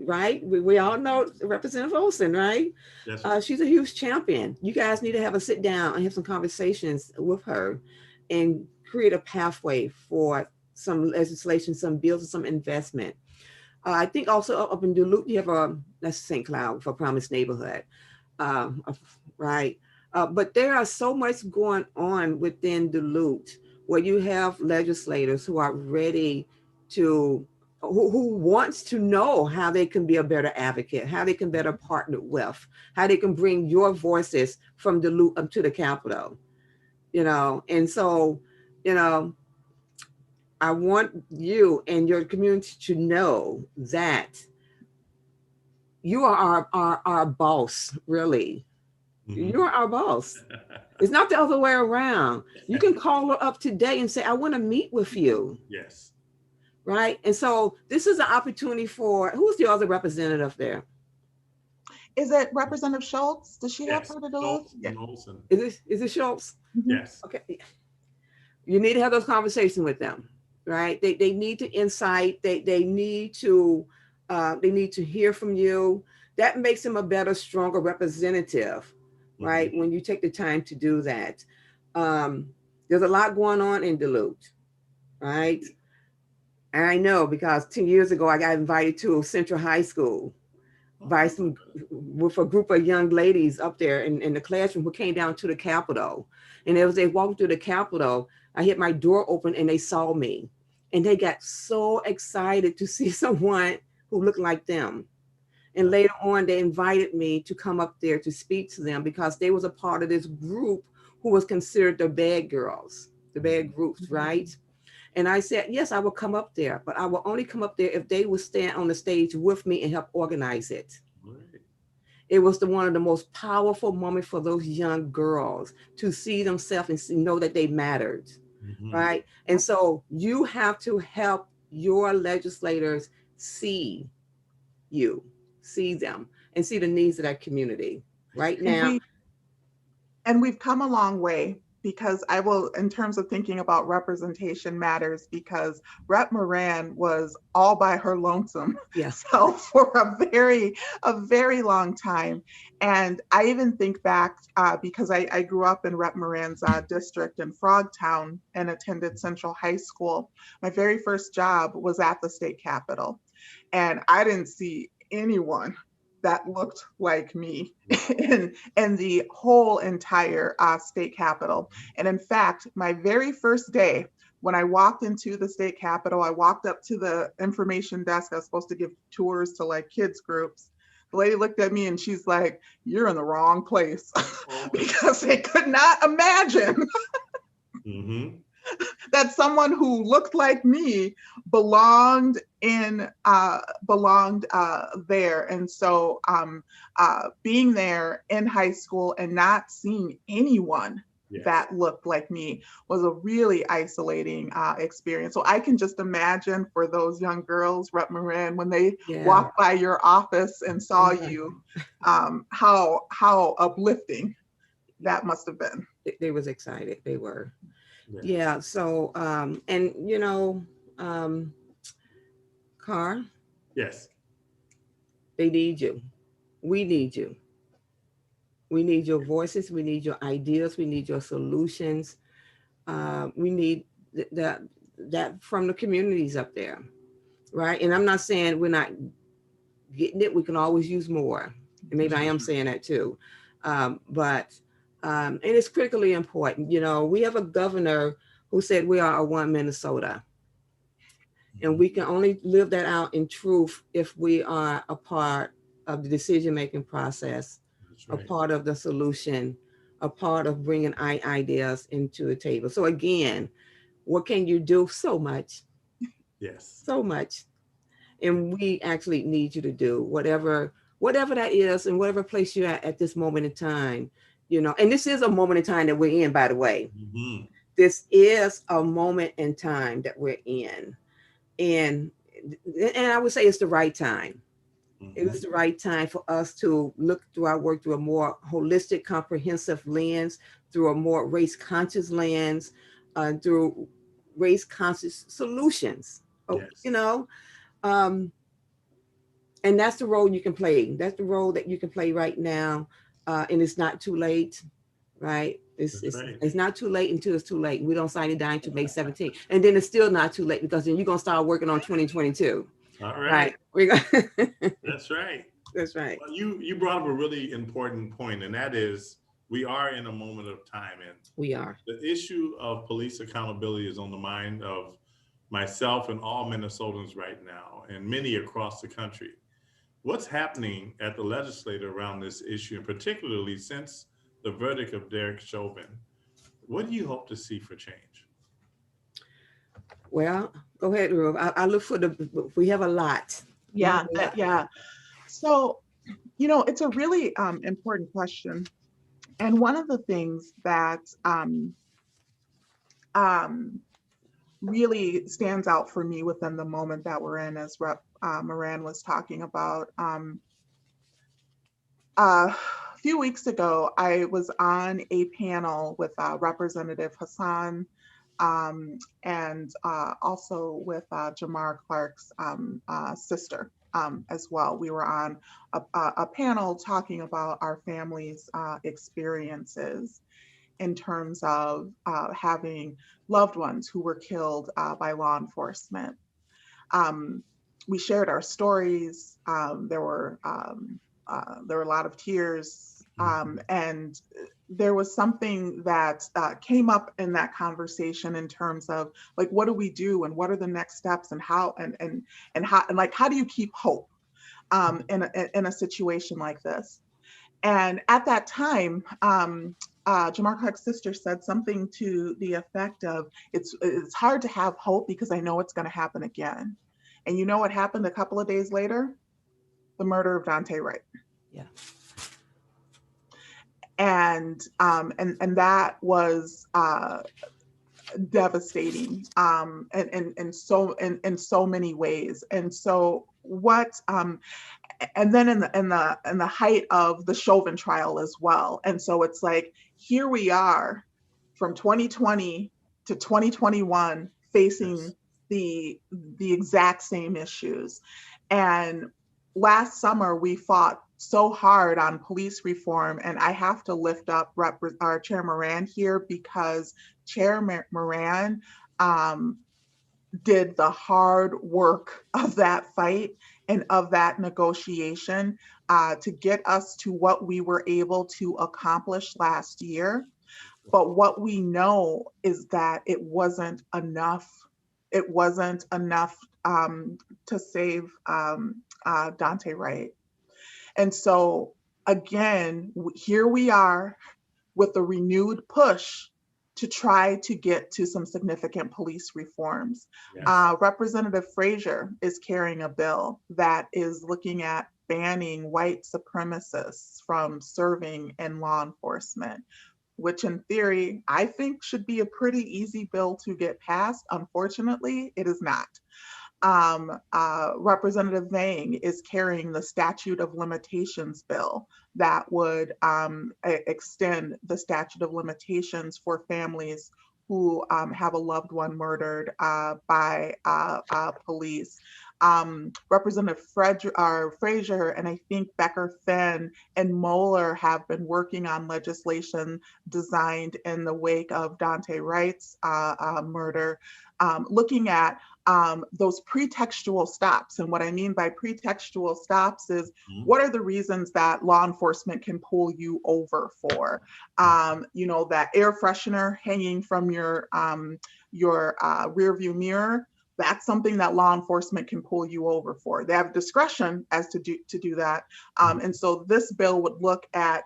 Speaker 4: right? We all know Representative Olson, right?
Speaker 3: Yes.
Speaker 4: She's a huge champion. You guys need to have a sit down and have some conversations with her and create a pathway for some legislation, some bills, and some investment. I think also up in Duluth, you have that's St. Cloud for Promised Neighborhood, right? But there are so much going on within Duluth where you have legislators who are ready to, who wants to know how they can be a better advocate, how they can better partner with, how they can bring your voices from Duluth up to the Capitol, And so, I want you and your community to know that you are our boss, really. Mm-hmm. You're our boss. It's not the other way around. You can call her up today and say, I want to meet with you.
Speaker 3: Yes.
Speaker 4: Right. And so this is an opportunity for, who's the other representative there?
Speaker 5: Is it Representative Schultz? Does she have her to do?
Speaker 3: Yeah.
Speaker 4: Is it Schultz?
Speaker 3: Mm-hmm. Yes.
Speaker 4: Okay. You need to have those conversations with them, right? They need to insight. They need to hear from you. That makes them a better, stronger representative. Right? When you take the time to do that. There's a lot going on in Duluth, right? And I know because 10 years ago, I got invited to Central High School with a group of young ladies up there in the classroom who came down to the Capitol. And as they walked through the Capitol, I hit my door open and they saw me. And they got so excited to see someone who looked like them. And later on, they invited me to come up there to speak to them because they was a part of this group who was considered the bad girls, the bad groups, right? And I said, yes, I will come up there, but I will only come up there if they would stand on the stage with me and help organize it. Right. It was one of the most powerful moments for those young girls to see themselves and know that they mattered, right? And so you have to help your legislators see them and see the needs of that community right now.
Speaker 5: And we've come a long way because I will, in terms of thinking about representation matters, because Rep Moran was all by her lonesome
Speaker 4: Yes.
Speaker 5: self for a very long time. And I even think back, because I grew up in Rep Moran's district in Frogtown and attended Central High School. My very first job was at the state capitol. And I didn't see anyone that looked like me in the whole entire state capitol. And in fact, my very first day, when I walked into the state capitol, I walked up to the information desk. I was supposed to give tours to like kids groups. The lady looked at me and she's like, "You're in the wrong place," because they could not imagine that someone who looked like me belonged there. And so being there in high school and not seeing anyone that looked like me was a really isolating experience. So I can just imagine for those young girls, Rep Moran, when they walked by your office and saw you, how uplifting that must have been.
Speaker 4: They was excited. They were. Yeah. So, and you know, Carl.
Speaker 3: Yes.
Speaker 4: They need you. We need you. We need your voices. We need your ideas. We need your solutions. We need that from the communities up there, right? And I'm not saying we're not getting it. We can always use more. And maybe I am saying that too. But and it's critically important. You know, we have a governor who said we are a one Minnesota. And we can only live that out in truth if we are a part of the decision-making process, a part of the solution, a part of bringing ideas into the table. So again, what can you do? So much.
Speaker 3: Yes.
Speaker 4: So much. And we actually need you to do whatever that is, and whatever place you're at this moment in time, you know. And this is a moment in time that we're in, by the way. This is a moment in time that we're in. And I would say it's the right time. It is the right time for us to look through our work through a more holistic, comprehensive lens, through a more race-conscious lens, through race-conscious solutions. You know, and that's the role you can play. That's the role that you can play right now, and it's not too late, right? It's not too late until it's too late. We don't sign it down until May 17th. And then it's still not too late, because then you're going to start working on 2022.
Speaker 3: All right. That's right.
Speaker 4: That's right.
Speaker 3: Well, you brought up a really important point, and that is we are in a moment of time. And
Speaker 4: we are.
Speaker 3: The issue of police accountability is on the mind of myself and all Minnesotans right now, and many across the country. What's happening at the legislature around this issue, and particularly since the verdict of Derek Chauvin, what do you hope to see for change?
Speaker 4: Well, go ahead, Ruth. I look for we have a lot.
Speaker 5: Yeah. So, you know, it's a really important question. And one of the things that really stands out for me within the moment that we're in, as Rep Moran was talking about, a few weeks ago, I was on a panel with Representative Hassan and also with Jamar Clark's sister as well. We were on a panel talking about our family's experiences in terms of having loved ones who were killed by law enforcement. We shared our stories. There were a lot of tears, and there was something that came up in that conversation in terms of like, what do we do, and what are the next steps, and how do you keep hope in a situation like this? And at that time, Jamar Clark's sister said something to the effect of, it's hard to have hope because I know it's going to happen again. And you know what happened a couple of days later? The murder of Dante Wright.
Speaker 4: Yeah.
Speaker 5: And that was devastating in so many ways. And so what and then in the height of the Chauvin trial as well. And so it's like, here we are from 2020 to 2021 facing the exact same issues. And last summer we fought so hard on police reform, and I have to lift up our Chair Moran here, because Chair Moran did the hard work of that fight and of that negotiation to get us to what we were able to accomplish last year. But what we know is that it wasn't enough. It wasn't enough to save Dante Wright. And so again, here we are with a renewed push to try to get to some significant police reforms. Yes. Representative Frazier is carrying a bill that is looking at banning white supremacists from serving in law enforcement, which in theory, I think should be a pretty easy bill to get passed. Unfortunately, it is not. Representative Vang is carrying the statute of limitations bill that would extend the statute of limitations for families who have a loved one murdered by police. Representative Frazier and I think Becker Fenn and Moeller have been working on legislation designed in the wake of Dante Wright's murder, looking at those pretextual stops. And what I mean by pretextual stops is what are the reasons that law enforcement can pull you over for? That air freshener hanging from your rear view mirror. That's something that law enforcement can pull you over for. They have discretion as to do that. And so this bill would look at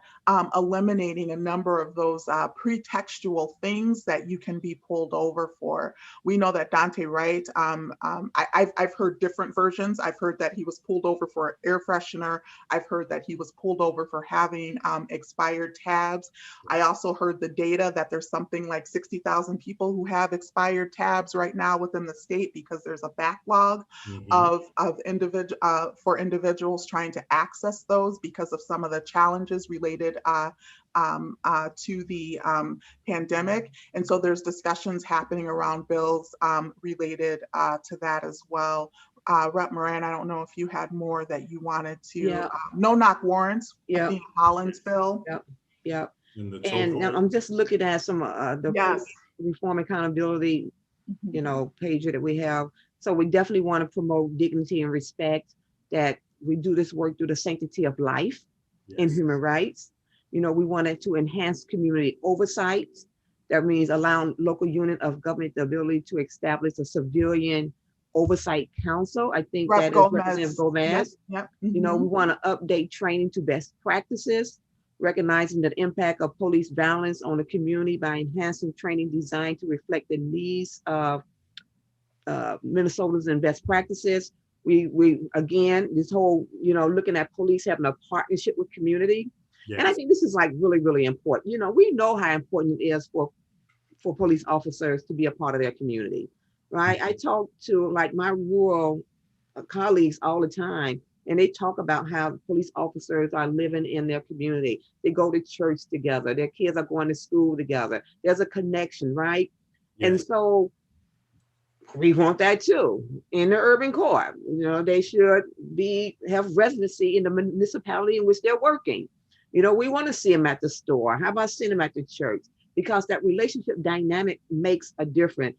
Speaker 5: eliminating a number of those pretextual things that you can be pulled over for. We know that Dante Wright, I've heard different versions. I've heard that he was pulled over for air freshener. I've heard that he was pulled over for having expired tabs. I also heard the data that there's something like 60,000 people who have expired tabs right now within the state, because there's a backlog of individuals trying to access those because of some of the challenges related to the pandemic. And so there's discussions happening around bills related to that as well. Rep Moran, I don't know if you had more that you wanted to, no knock warrants, the Hollins bill.
Speaker 4: Yep. And I'm just looking at some of the reform accountability page that we have. So we definitely want to promote dignity and respect, that we do this work through the sanctity of life and human rights. We wanted to enhance community oversight. That means allowing local unit of government the ability to establish a civilian oversight council. I think that is Representative Gomez.
Speaker 5: Yep.
Speaker 4: We want to update training to best practices, recognizing the impact of police violence on the community by enhancing training designed to reflect the needs of Minnesotans and best practices. We again, this whole, looking at police having a partnership with community. Yes. And I think this is like really, really important. We know how important it is for police officers to be a part of their community, right? I talk to like my rural colleagues all the time, and they talk about how police officers are living in their community. They go to church together. Their kids are going to school together. There's a connection, right? Yes. And so we want that too in the urban core. They should have residency in the municipality in which they're working. We want to see them at the store. How about seeing them at the church? Because that relationship dynamic makes a difference.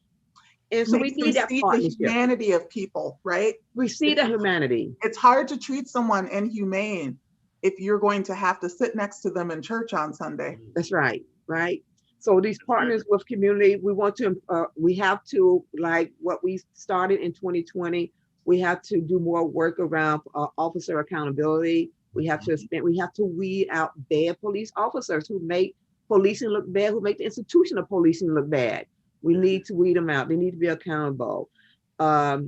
Speaker 4: And so we need that partnership.
Speaker 5: The humanity of people, right?
Speaker 4: We see the humanity.
Speaker 5: It's hard to treat someone inhumane if you're going to have to sit next to them in church on Sunday.
Speaker 4: That's right, right? So these partners with community, we have to, like what we started in 2020, we have to do more work around officer accountability. We have to weed out bad police officers who make policing look bad, who make the institution of policing look bad. We need to weed them out. They need to be accountable. Chair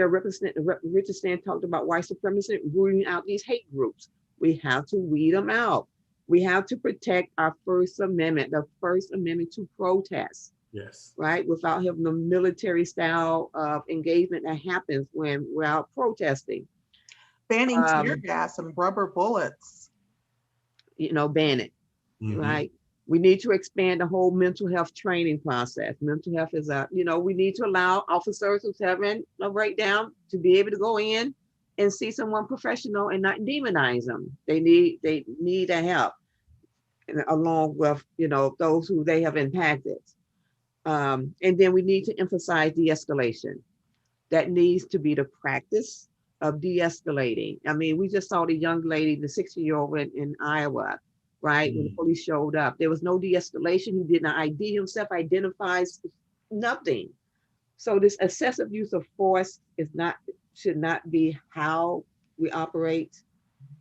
Speaker 4: Richardson talked about white supremacy, rooting out these hate groups. We have to weed them out. We have to protect our First Amendment, the First Amendment to protest.
Speaker 3: Yes.
Speaker 4: Right, without having the military style of engagement that happens when we're out protesting.
Speaker 5: Banning tear gas and rubber bullets.
Speaker 4: Ban it, right? We need to expand the whole mental health training process. Mental health is we need to allow officers who's having a breakdown to be able to go in and see someone professional and not demonize them. They need the help, along with, those who they have impacted. And then we need to emphasize de-escalation. That needs to be the practice of de-escalating. I mean, we just saw the young lady, the 60-year-old in Iowa, right? When the police showed up, there was no de-escalation. He did not ID himself, identifies nothing. So this excessive use of force should not be how we operate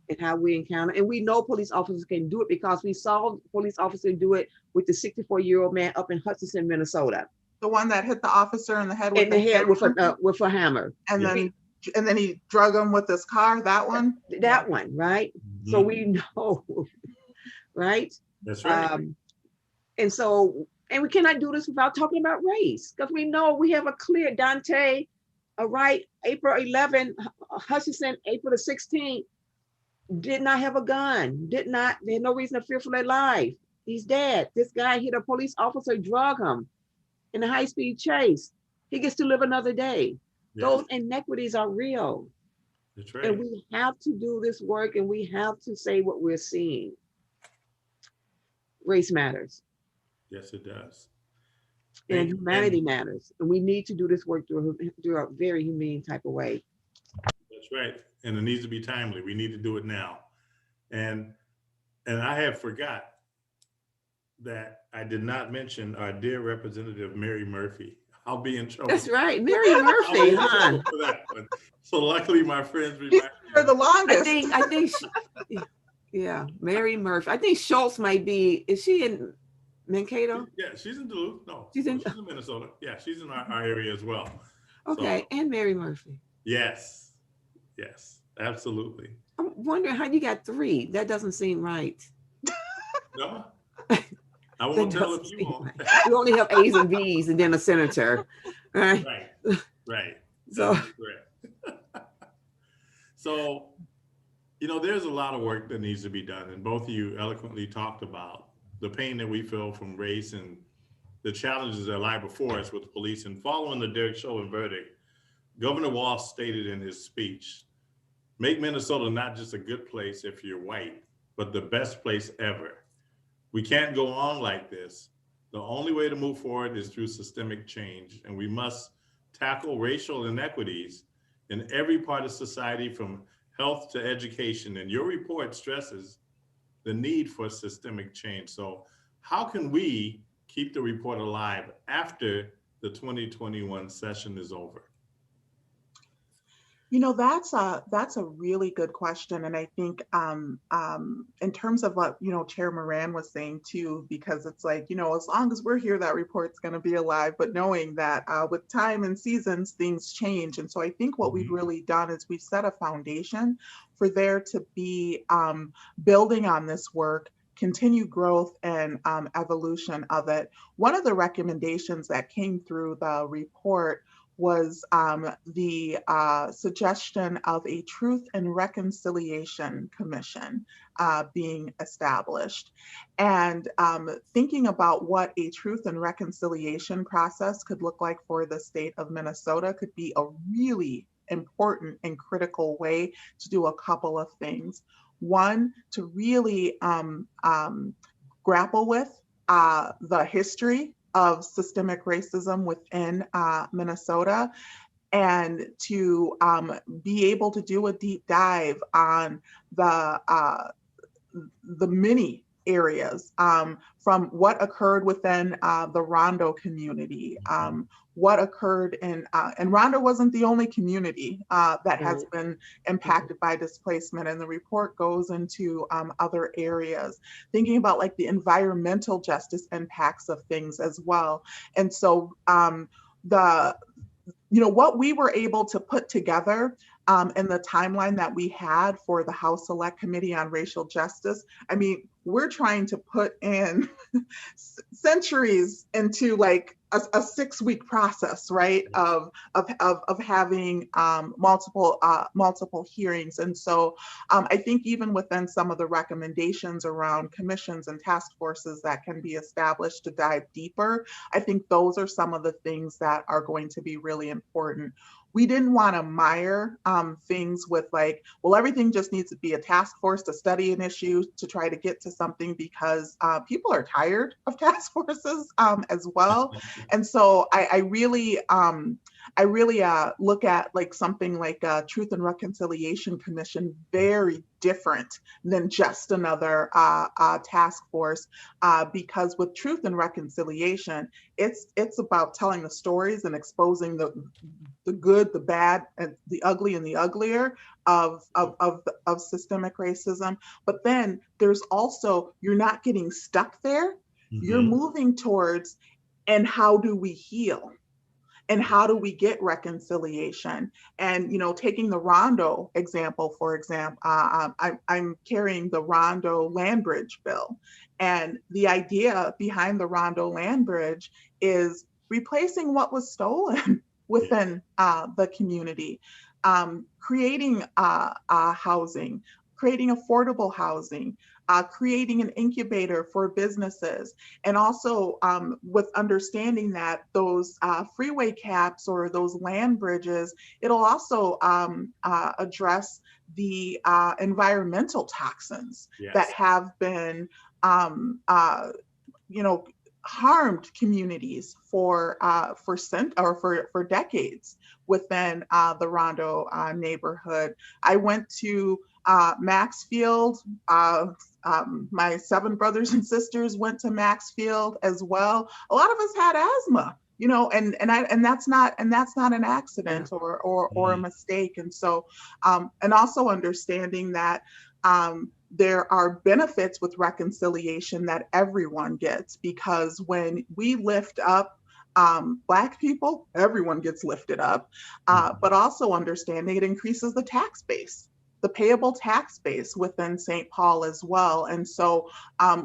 Speaker 4: and how we encounter. And we know police officers can do it because we saw police officers do it with the 64-year-old man up in Hutchinson, Minnesota.
Speaker 5: The one that hit the officer in the head
Speaker 4: with a hammer.
Speaker 5: And then he drug him with his car, that one?
Speaker 4: That one, right? Mm-hmm. So we know, right?
Speaker 3: That's right.
Speaker 4: And we cannot do this without talking about race, because we know we have a clear Dante, right? April 11, Hutchinson, April the 16th, did not have a gun, they had no reason to fear for their life. He's dead. This guy hit a police officer, drug him in a high-speed chase. He gets to live another day. Yes. Those inequities are real.
Speaker 3: That's right.
Speaker 4: And we have to do this work, and we have to say what we're seeing. Race matters.
Speaker 3: Yes, it does.
Speaker 4: And humanity matters. And we need to do this work through a very humane type of way.
Speaker 3: That's right. And it needs to be timely. We need to do it now. And I have forgot that I did not mention our dear Representative Mary Murphy. I'll be in trouble.
Speaker 4: That's right, Mary Murphy, huh?
Speaker 3: For that one. So luckily, my friends reminded me.
Speaker 5: For the longest.
Speaker 4: I think Mary Murphy. I think Schultz might be. Is she in Mankato?
Speaker 3: Yeah, she's in Duluth. No,
Speaker 4: she's in
Speaker 3: Minnesota. Yeah, she's in our area as well.
Speaker 4: Okay, so, and Mary Murphy.
Speaker 3: Yes, absolutely.
Speaker 4: I'm wondering how you got 3. That doesn't seem right.
Speaker 3: No. I won't tell if you won't.
Speaker 4: Right. We only have A's and B's and then a senator. Right.
Speaker 3: Right.
Speaker 4: So,
Speaker 3: so, there's a lot of work that needs to be done. And both of you eloquently talked about the pain that we feel from race and the challenges that lie before us with police. And following the Derek Chauvin verdict, Governor Walz stated in his speech, "Make Minnesota not just a good place if you're white, but the best place ever. We can't go on like this. The only way to move forward is through systemic change, and we must tackle racial inequities in every part of society, from health to education." And your report stresses the need for systemic change. So how can we keep the report alive after the 2021 session is over?
Speaker 5: That's a really good question. And I think in terms of what, Chair Moran was saying too, because it's like, as long as we're here, that report's going to be alive, but knowing that with time and seasons, things change. And so I think what we've really done is we've set a foundation for there to be building on this work, continue growth and evolution of it. One of the recommendations that came through the report was the suggestion of a Truth and Reconciliation Commission being established. And thinking about what a truth and reconciliation process could look like for the state of Minnesota could be a really important and critical way to do a couple of things. One, to really grapple with the history of systemic racism within Minnesota, and to be able to do a deep dive on the many areas from what occurred within the Rondo community, what occurred in, and Rondo wasn't the only community that has been impacted by displacement, and the report goes into other areas, thinking about like the environmental justice impacts of things as well. And so what we were able to put together and the timeline that we had for the House Select Committee on Racial Justice, I mean, we're trying to put in centuries into like a 6-week process, right? Of having multiple hearings. And so I think even within some of the recommendations around commissions and task forces that can be established to dive deeper, I think those are some of the things that are going to be really important. We didn't want to mire things with like, well, everything just needs to be a task force to study an issue to try to get to something, because people are tired of task forces as well. And so I really look at like something like a Truth and Reconciliation Commission very different than just another task force, because with Truth and Reconciliation, it's about telling the stories and exposing the good, the bad, and the ugly and the uglier of systemic racism. But then there's also, you're not getting stuck there. You're moving towards, and how do we heal? And how do we get reconciliation? And, you know, taking the Rondo example, for example, I'm carrying the Rondo land bridge bill. And the idea behind the Rondo land bridge is replacing what was stolen within the community, creating housing, creating affordable housing, creating an incubator for businesses, and also with understanding that those freeway caps or those land bridges, it'll also address the environmental toxins that have been, harmed communities for decades within the Rondo neighborhood. I went to Maxfield. My 7 brothers and sisters went to Maxfield as well. A lot of us had asthma, you know, and that's not an accident or a mistake. And so, and also understanding that there are benefits with reconciliation that everyone gets, because when we lift up Black people, everyone gets lifted up, but also understanding it increases the tax base, the payable tax base within St. Paul as well. And so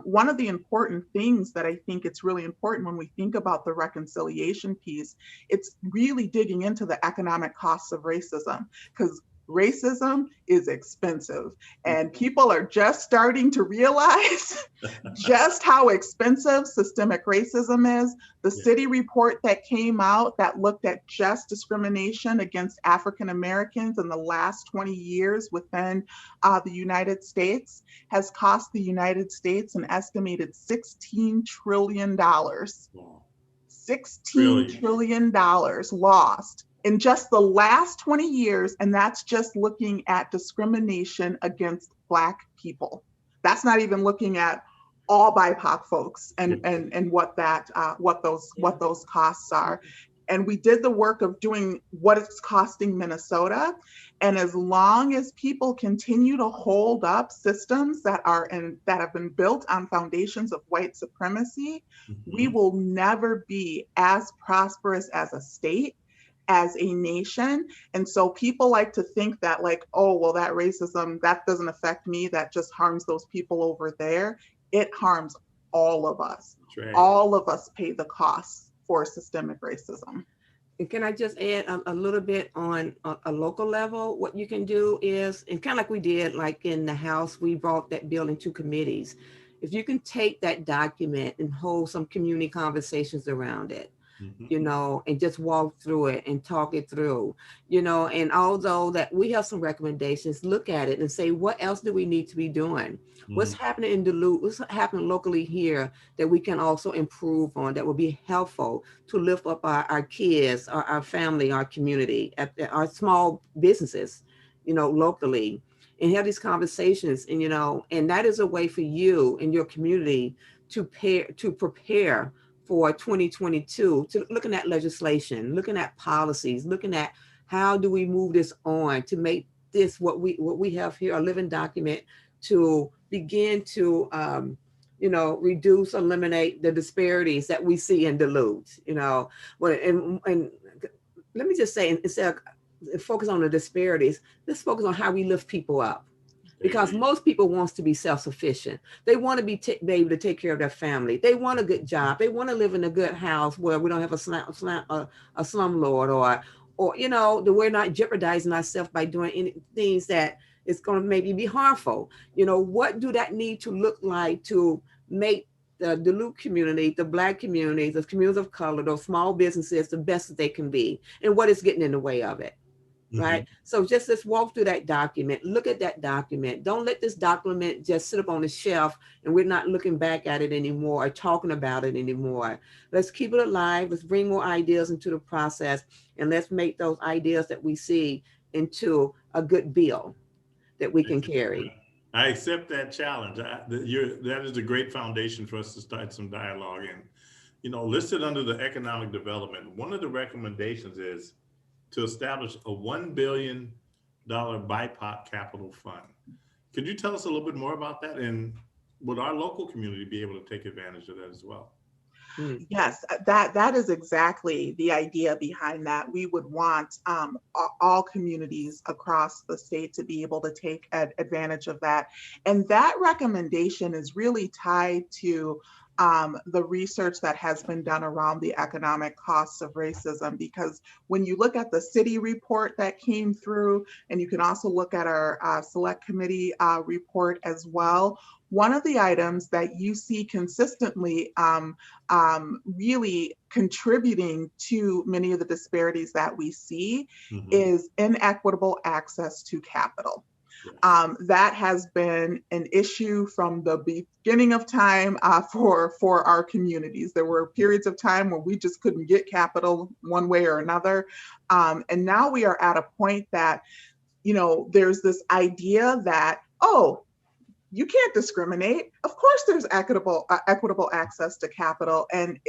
Speaker 5: one of the important things that I think it's really important when we think about the reconciliation piece, it's really digging into the economic costs of racism, because racism is expensive, and people are just starting to realize just how expensive systemic racism is. The city report that came out that looked at just discrimination against African Americans in the last 20 years within the United States has cost the United States an estimated $16 trillion. $16 trillion lost in just the last 20 years, and that's just looking at discrimination against Black people. That's not even looking at all BIPOC folks and what those costs are. And we did the work of doing what it's costing Minnesota. And as long as people continue to hold up systems that have been built on foundations of white supremacy, we will never be as prosperous as a state, as a nation. And so people like to think that like, oh, well, that racism, that doesn't affect me, that just harms those people over there. It harms all of us. Right. All of us pay the costs for systemic racism.
Speaker 4: And can I just add a little bit on a local level? What you can do is, and kind of like we did, like in the House, we brought that bill into committees. If you can take that document and hold some community conversations around it, you know, and just walk through it and talk it through, you know, and although that we have some recommendations, look at it and say, what else do we need to be doing? What's happening in Duluth? What's happening locally here that we can also improve on, that will be helpful to lift up our kids, our family, our community, our small businesses, you know, locally, and have these conversations. And, you know, and that is a way for you and your community to prepare for 2022, to looking at legislation, looking at policies, looking at how do we move this on to make this what we have here, a living document to begin to you know, reduce, eliminate the disparities that we see in Duluth, you know. And let me just say, instead of focus on the disparities. Let's focus on how we lift people up. Because most people wants to be self-sufficient. They want to be able to take care of their family. They want a good job. They want to live in a good house where we don't have a slumlord, or you know, that we're not jeopardizing ourselves by doing any things that is going to maybe be harmful. You know, what do that need to look like to make the Duluth community, the Black communities, the communities of color, those small businesses, the best that they can be, and what is getting in the way of it? Right. So just let's walk through that document, look at that document. Don't let this document just sit up on the shelf and we're not looking back at it anymore or talking about it anymore. Let's keep it alive. Let's bring more ideas into the process, and let's make those ideas that we see into a good bill that we can carry.
Speaker 3: I accept that challenge. That is a great foundation for us to start some dialogue. And, you know, listed under the economic development, one of the recommendations is to establish a $1 billion BIPOC capital fund. Could you tell us a little bit more about that? And would our local community be able to take advantage of that as well?
Speaker 5: Yes, that is exactly the idea behind that. We would want all communities across the state to be able to take advantage of that. And that recommendation is really tied to the research that has been done around the economic costs of racism, because when you look at the city report that came through, and you can also look at our select committee report as well, one of the items that you see consistently really contributing to many of the disparities that we see is inequitable access to capital. That has been an issue from the beginning of time for our communities. There were periods of time where we just couldn't get capital one way or another. And now we are at a point that, you know, there's this idea that, oh, you can't discriminate. Of course, there's equitable access to capital, and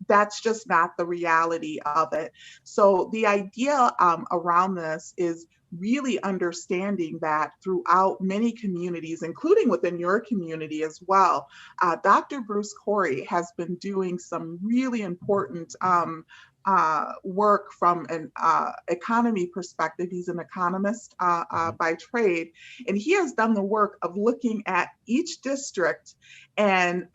Speaker 5: that's just not the reality of it. So the idea around this is really understanding that throughout many communities, including within your community as well. Dr. Bruce Corey has been doing some really important work from an economy perspective. He's an economist by trade, and he has done the work of looking at each district and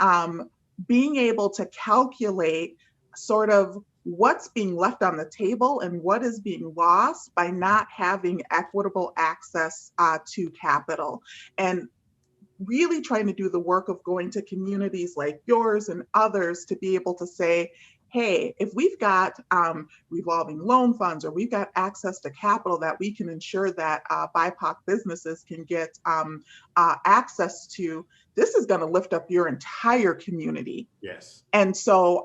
Speaker 5: being able to calculate sort of what's being left on the table and what is being lost by not having equitable access to capital. And really trying to do the work of going to communities like yours and others to be able to say, hey, if we've got revolving loan funds, or we've got access to capital that we can ensure that BIPOC businesses can get access to, this is going to lift up your entire community.
Speaker 3: Yes.
Speaker 5: And so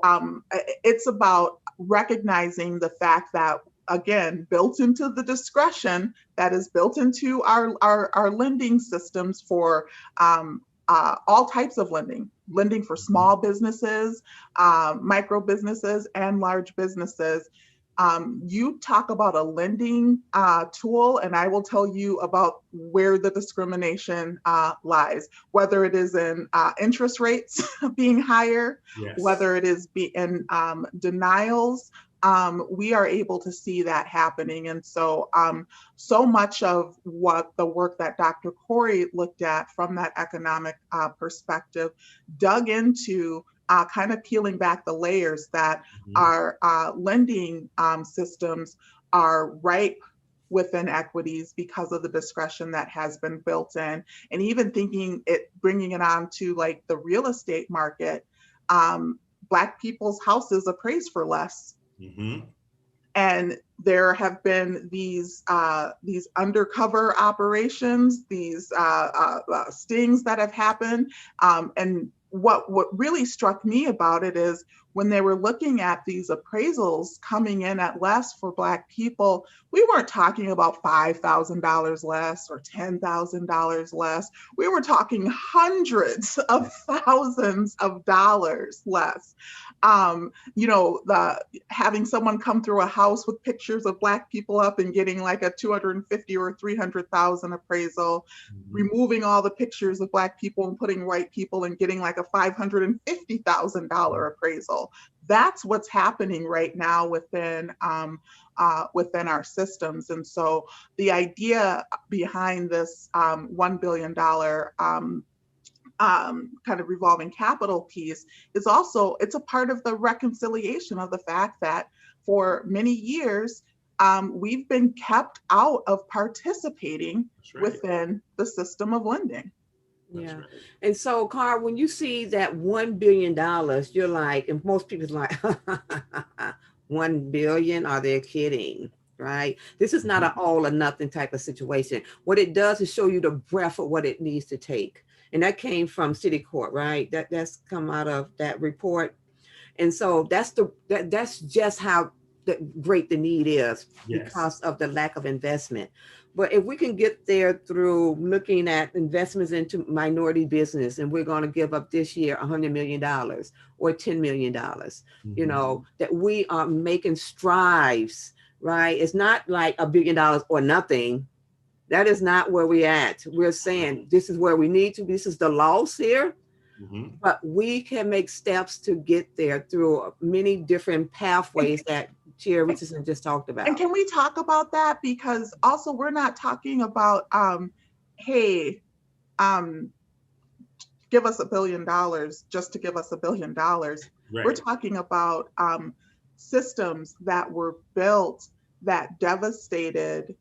Speaker 5: it's about recognizing the fact that, again, built into the discretion that is built into our lending systems for all types of lending for small businesses, micro businesses, and large businesses. You talk about a lending tool, and I will tell you about where the discrimination lies, whether it is in interest rates being higher,
Speaker 3: yes,
Speaker 5: whether it is in denials. We are able to see that happening. And so, so much of what the work that Dr. Corey looked at from that economic perspective dug into kind of peeling back the layers that our lending systems are ripe with inequities because of the discretion that has been built in. And even bringing it on to like the real estate market, Black people's houses appraised for less. And there have been these undercover operations, these stings that have happened. And what really struck me about it is when they were looking at these appraisals coming in at less for Black people, we weren't talking about $5,000 less or $10,000 less. We were talking hundreds of thousands of dollars less. Having someone come through a house with pictures of Black people up and getting like a 250 or 300,000 appraisal, removing all the pictures of Black people and putting white people and getting like a $550,000 appraisal. That's what's happening right now within our systems. And so the idea behind this $1 billion kind of revolving capital piece is also, it's a part of the reconciliation of the fact that for many years, we've been kept out of participating within the system of lending.
Speaker 4: Yeah. Right. And so, Carl, when you see that $1 billion, you're like, and most people's like, 1 billion? Are they kidding? Right? This is not an all or nothing type of situation. What it does is show you the breadth of what it needs to take. And that came from City Court, right? That's come out of that report. And so that's just how great the need is, because of the lack of investment. But if we can get there through looking at investments into minority business, and we're going to give up this year $100 million or $10 million, you know, that we are making strides, right? It's not like $1 billion or nothing. That is not where we're at. We're saying this is where we need to be. This is the loss here. But we can make steps to get there through many different pathways that Chair Richardson just talked about.
Speaker 5: And can we talk about that? Because also we're not talking about, hey, give us $1 billion just to give us $1 billion. Right. We're talking about systems that were built that devastated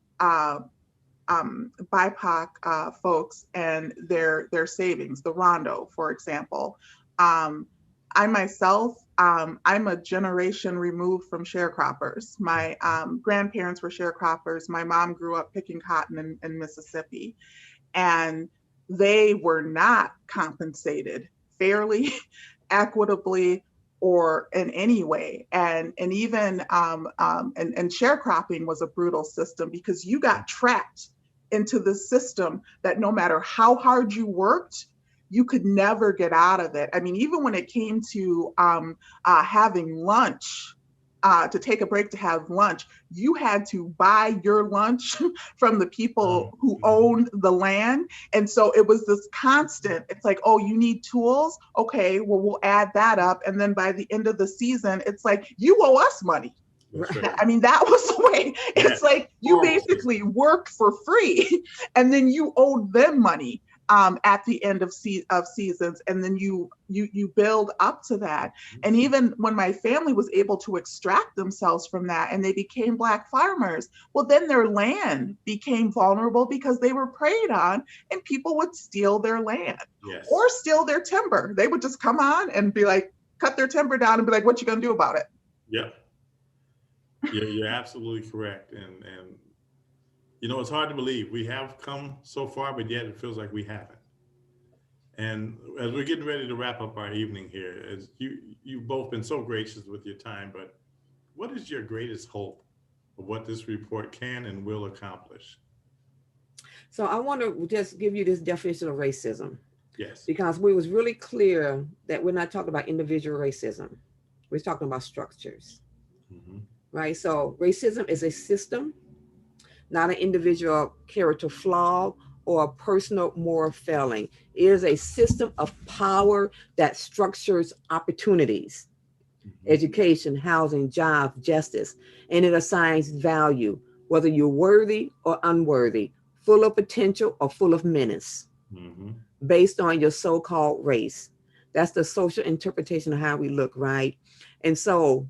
Speaker 5: BIPOC folks and their savings, the Rondo, for example. I myself, I'm a generation removed from sharecroppers. My grandparents were sharecroppers. My mom grew up picking cotton in Mississippi, and they were not compensated fairly, equitably, or in any way. And even sharecropping was a brutal system, because you got trapped into the system that no matter how hard you worked, you could never get out of it. I mean, even when it came to having lunch, to take a break to have lunch, you had to buy your lunch from the people who owned the land. And so it was this constant, it's like, oh, you need tools? Okay, well, we'll add that up. And then by the end of the season, it's like, you owe us money. Right. I mean, that was the way. It's like you basically worked for free, and then you owed them money at the end of seasons, and then you build up to that. And even when my family was able to extract themselves from that and they became Black farmers, well, then their land became vulnerable because they were preyed on, and people would steal their land or steal their timber. They would just come on and be like, cut their timber down and be like, what you gonna do about it?
Speaker 3: Yep. You're absolutely correct. And you know, it's hard to believe we have come so far, but yet it feels like we haven't. And as we're getting ready to wrap up our evening here, as you've both been so gracious with your time, but what is your greatest hope of what this report can and will accomplish?
Speaker 4: So I want to just give you this definition of racism.
Speaker 3: Yes.
Speaker 4: Because we was really clear that we're not talking about individual racism. We're talking about structures. Right? So racism is a system, not an individual character flaw or a personal moral failing. It is a system of power that structures opportunities, education, housing, jobs, justice, and it assigns value, whether you're worthy or unworthy, full of potential or full of menace, based on your so-called race. That's the social interpretation of how we look, right? And so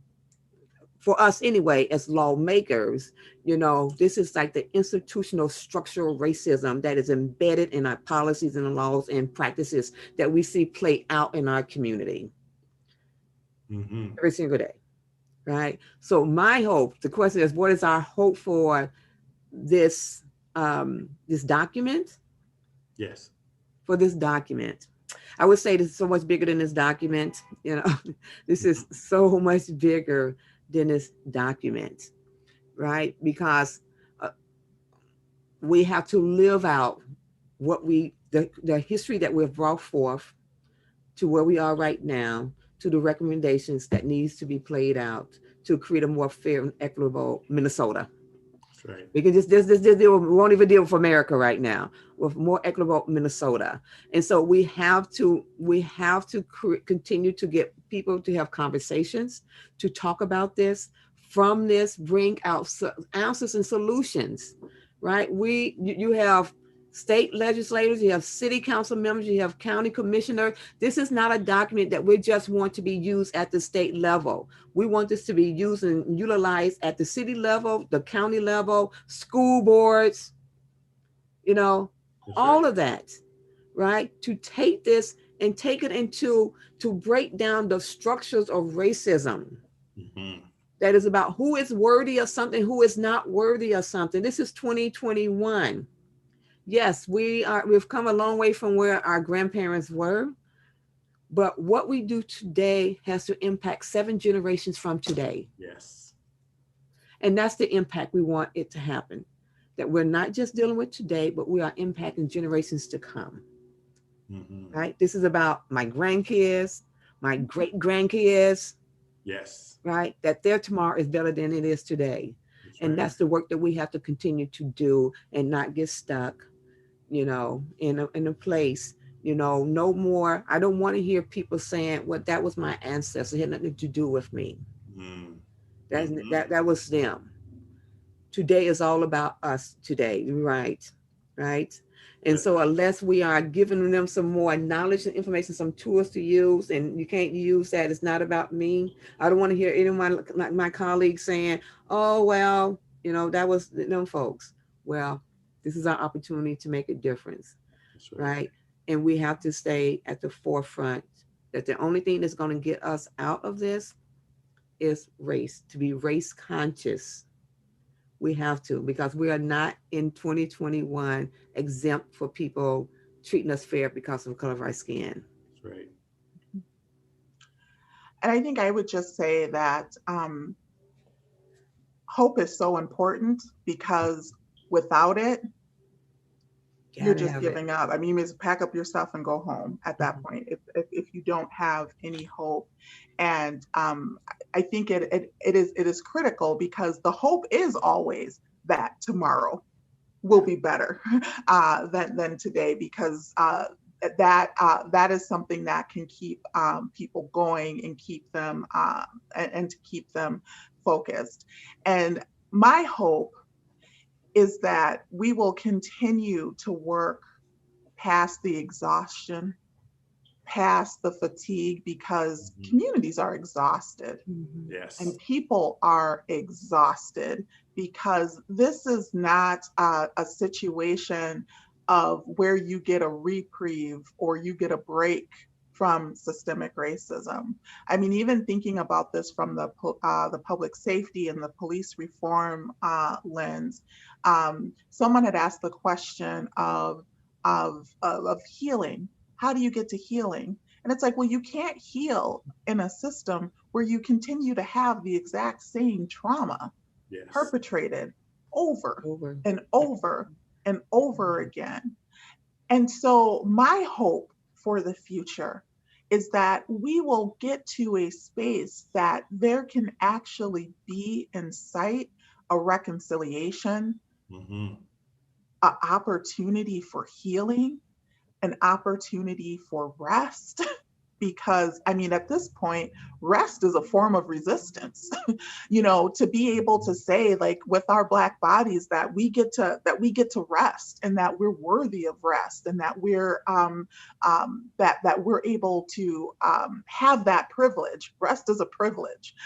Speaker 4: for us anyway, as lawmakers, you know, this is like the institutional structural racism that is embedded in our policies and laws and practices that we see play out in our community every single day, right? So my hope, the question is, what is our hope for this, this document?
Speaker 3: Yes.
Speaker 4: For this document. I would say this is so much bigger than this document, you know, this is so much bigger than this document, right? Because we have to live out what the history that we've brought forth to where we are right now, to the recommendations that needs to be played out to create a more fair and equitable Minnesota.
Speaker 3: That's right.
Speaker 4: We can just deal with, we won't even deal with America right now, with more equitable Minnesota. And so we have to continue to get people to have conversations, to talk about this, from this, bring out answers and solutions, right? You have state legislators, you have city council members, you have county commissioners. This is not a document that we just want to be used at the state level. We want this to be used and utilized at the city level, the county level, school boards, you know,
Speaker 3: That's
Speaker 4: all
Speaker 3: right.
Speaker 4: of that, right? To take this and take it into, to break down the structures of racism.
Speaker 3: Mm-hmm.
Speaker 4: That is about who is worthy of something, who is not worthy of something. This is 2021. Yes, we've come a long way from where our grandparents were, but what we do today has to impact 7 generations from today.
Speaker 3: Yes.
Speaker 4: And that's the impact we want it to happen. That we're not just dealing with today, but we are impacting generations to come.
Speaker 3: Mm-hmm.
Speaker 4: Right? This is about my grandkids, my great grandkids.
Speaker 3: Yes.
Speaker 4: Right? That their tomorrow is better than it is today.
Speaker 3: That's
Speaker 4: And
Speaker 3: right.
Speaker 4: that's the work that we have to continue to do and not get stuck, you know, in a place, you know, no more. I don't want to hear people saying, well, that was my ancestors. It had nothing to do with me.
Speaker 3: Mm-hmm.
Speaker 4: That was them. Today is all about us today, right? Right. And so unless we are giving them some more knowledge and information, some tools to use, and you can't use that, it's not about me. I don't want to hear anyone like my colleagues saying, oh, well, you know, that was them folks. Well, this is our opportunity to make a difference.
Speaker 3: That's right.
Speaker 4: Right. And we have to stay at the forefront, that the only thing that's going to get us out of this is race, to be race conscious. We have to, because we are not in 2021 exempt for people treating us fair because of the color of our skin.
Speaker 3: That's right.
Speaker 5: And I think I would just say that hope is so important, because without it, you're just giving up. I mean, you just pack up your stuff and go home at that point if you don't have any hope. And I think it is critical, because the hope is always that tomorrow will be better than today, because that is something that can keep people going and keep them and to keep them focused. And my hope is that we will continue to work past the exhaustion, past the fatigue, because communities are exhausted.
Speaker 3: Yes.
Speaker 5: And people are exhausted, because this is not a situation of where you get a reprieve or you get a break from systemic racism. I mean, even thinking about this from the public safety and the police reform lens, someone had asked the question of healing. How do you get to healing? And it's like, well, you can't heal in a system where you continue to have the exact same trauma perpetrated over and over and over again. And so my hope for the future is that we will get to a space that there can actually be in sight a reconciliation, an opportunity for healing, an opportunity for rest. Because I mean, at this point, rest is a form of resistance. You know, to be able to say, like, with our Black bodies, that we get to rest, and that we're worthy of rest, and that we're that we're able to have that privilege. Rest is a privilege,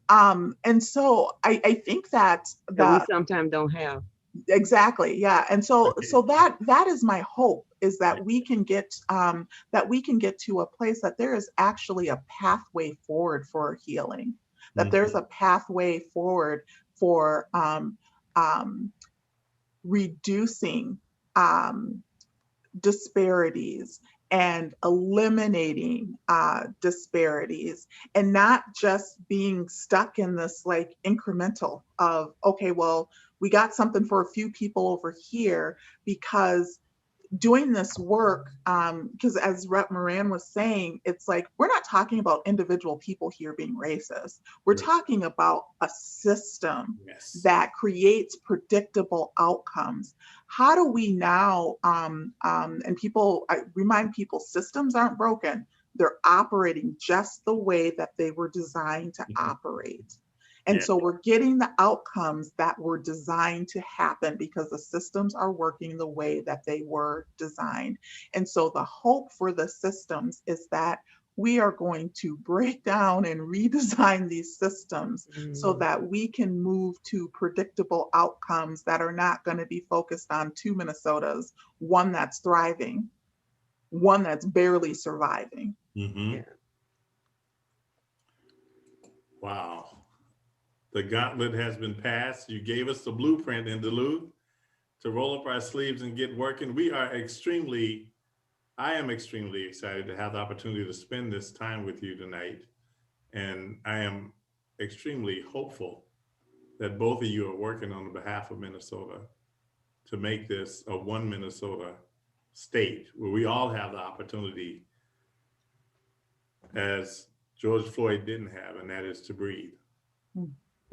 Speaker 5: and so I think that
Speaker 4: we sometimes don't have.
Speaker 5: Exactly, yeah. And so that is my hope, is that we can get to a place that there is actually a pathway forward for healing, that there's a pathway forward for reducing disparities and eliminating disparities, and not just being stuck in this like incremental of, okay, well, we got something for a few people over here because doing this work, because as Rep Moran was saying, it's like, we're not talking about individual people here being racist. We're
Speaker 3: Right.
Speaker 5: talking about a system
Speaker 3: Yes.
Speaker 5: that creates predictable outcomes. How do we now, and people, I remind people, systems aren't broken. They're operating just the way that they were designed to operate. And
Speaker 3: Yeah.
Speaker 5: so we're getting the outcomes that were designed to happen because the systems are working the way that they were designed. And so the hope for the systems is that we are going to break down and redesign these systems so that we can move to predictable outcomes that are not going to be focused on two Minnesotas, one that's thriving, one that's barely surviving.
Speaker 3: Mm-hmm.
Speaker 4: Yeah.
Speaker 3: Wow. The gauntlet has been passed. You gave us the blueprint in Duluth to roll up our sleeves and get working. I am extremely excited to have the opportunity to spend this time with you tonight. And I am extremely hopeful that both of you are working on behalf of Minnesota to make this a one Minnesota state where we all have the opportunity, as George Floyd didn't have, and that is to breathe.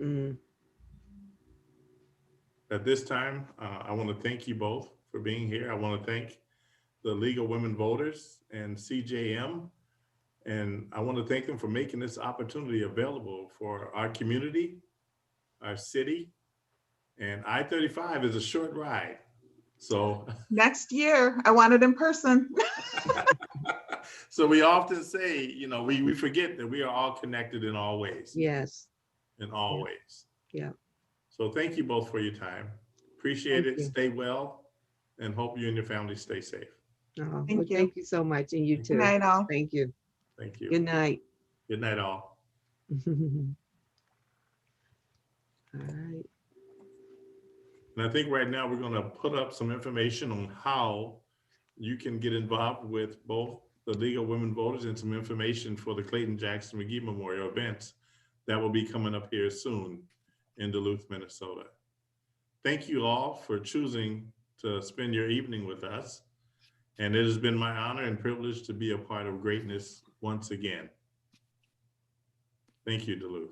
Speaker 4: Mm.
Speaker 3: At this time, I want to thank you both for being here. I want to thank the League of Women Voters and CJM, and I want to thank them for making this opportunity available for our community, our city, and I-35 is a short ride. So
Speaker 5: Next year, I want it in person.
Speaker 3: so we often say, we forget that we are all connected in all ways.
Speaker 4: Yes.
Speaker 3: In all
Speaker 4: Yeah.
Speaker 3: ways.
Speaker 4: Yeah.
Speaker 3: So thank you both for your time. Appreciate
Speaker 4: Thank
Speaker 3: it.
Speaker 4: you.
Speaker 3: Stay well, and hope you and your family stay safe.
Speaker 4: Oh,
Speaker 5: Thank
Speaker 4: well,
Speaker 5: you.
Speaker 4: thank you so much. And you
Speaker 3: Good
Speaker 4: too.
Speaker 5: night, all.
Speaker 4: Thank you.
Speaker 3: Thank you.
Speaker 4: Good night.
Speaker 3: Good night, all.
Speaker 4: All right.
Speaker 3: And I think right now we're going to put up some information on how you can get involved with both the League of Women Voters and some information for the Clayton Jackson McGhie Memorial events that will be coming up here soon in Duluth, Minnesota. Thank you all for choosing to spend your evening with us. And it has been my honor and privilege to be a part of greatness once again. Thank you, Duluth.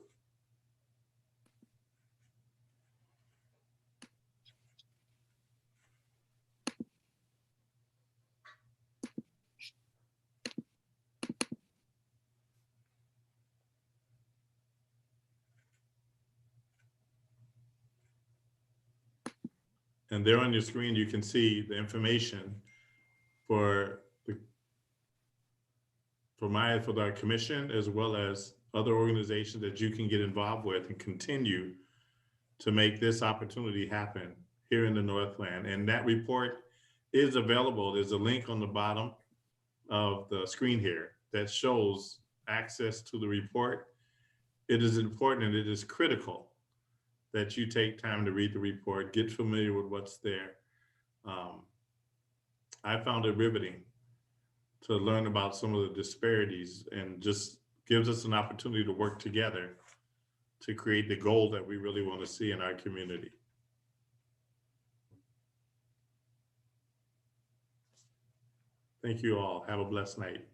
Speaker 3: And there on your screen, you can see the information for our commission, as well as other organizations that you can get involved with and continue to make this opportunity happen here in the Northland. And that report is available. There's a link on the bottom of the screen here that shows access to the report. It is important and it is critical that you take time to read the report, get familiar with what's there. I found it riveting to learn about some of the disparities, and just gives us an opportunity to work together to create the goal that we really want to see in our community. Thank you all. Have a blessed night.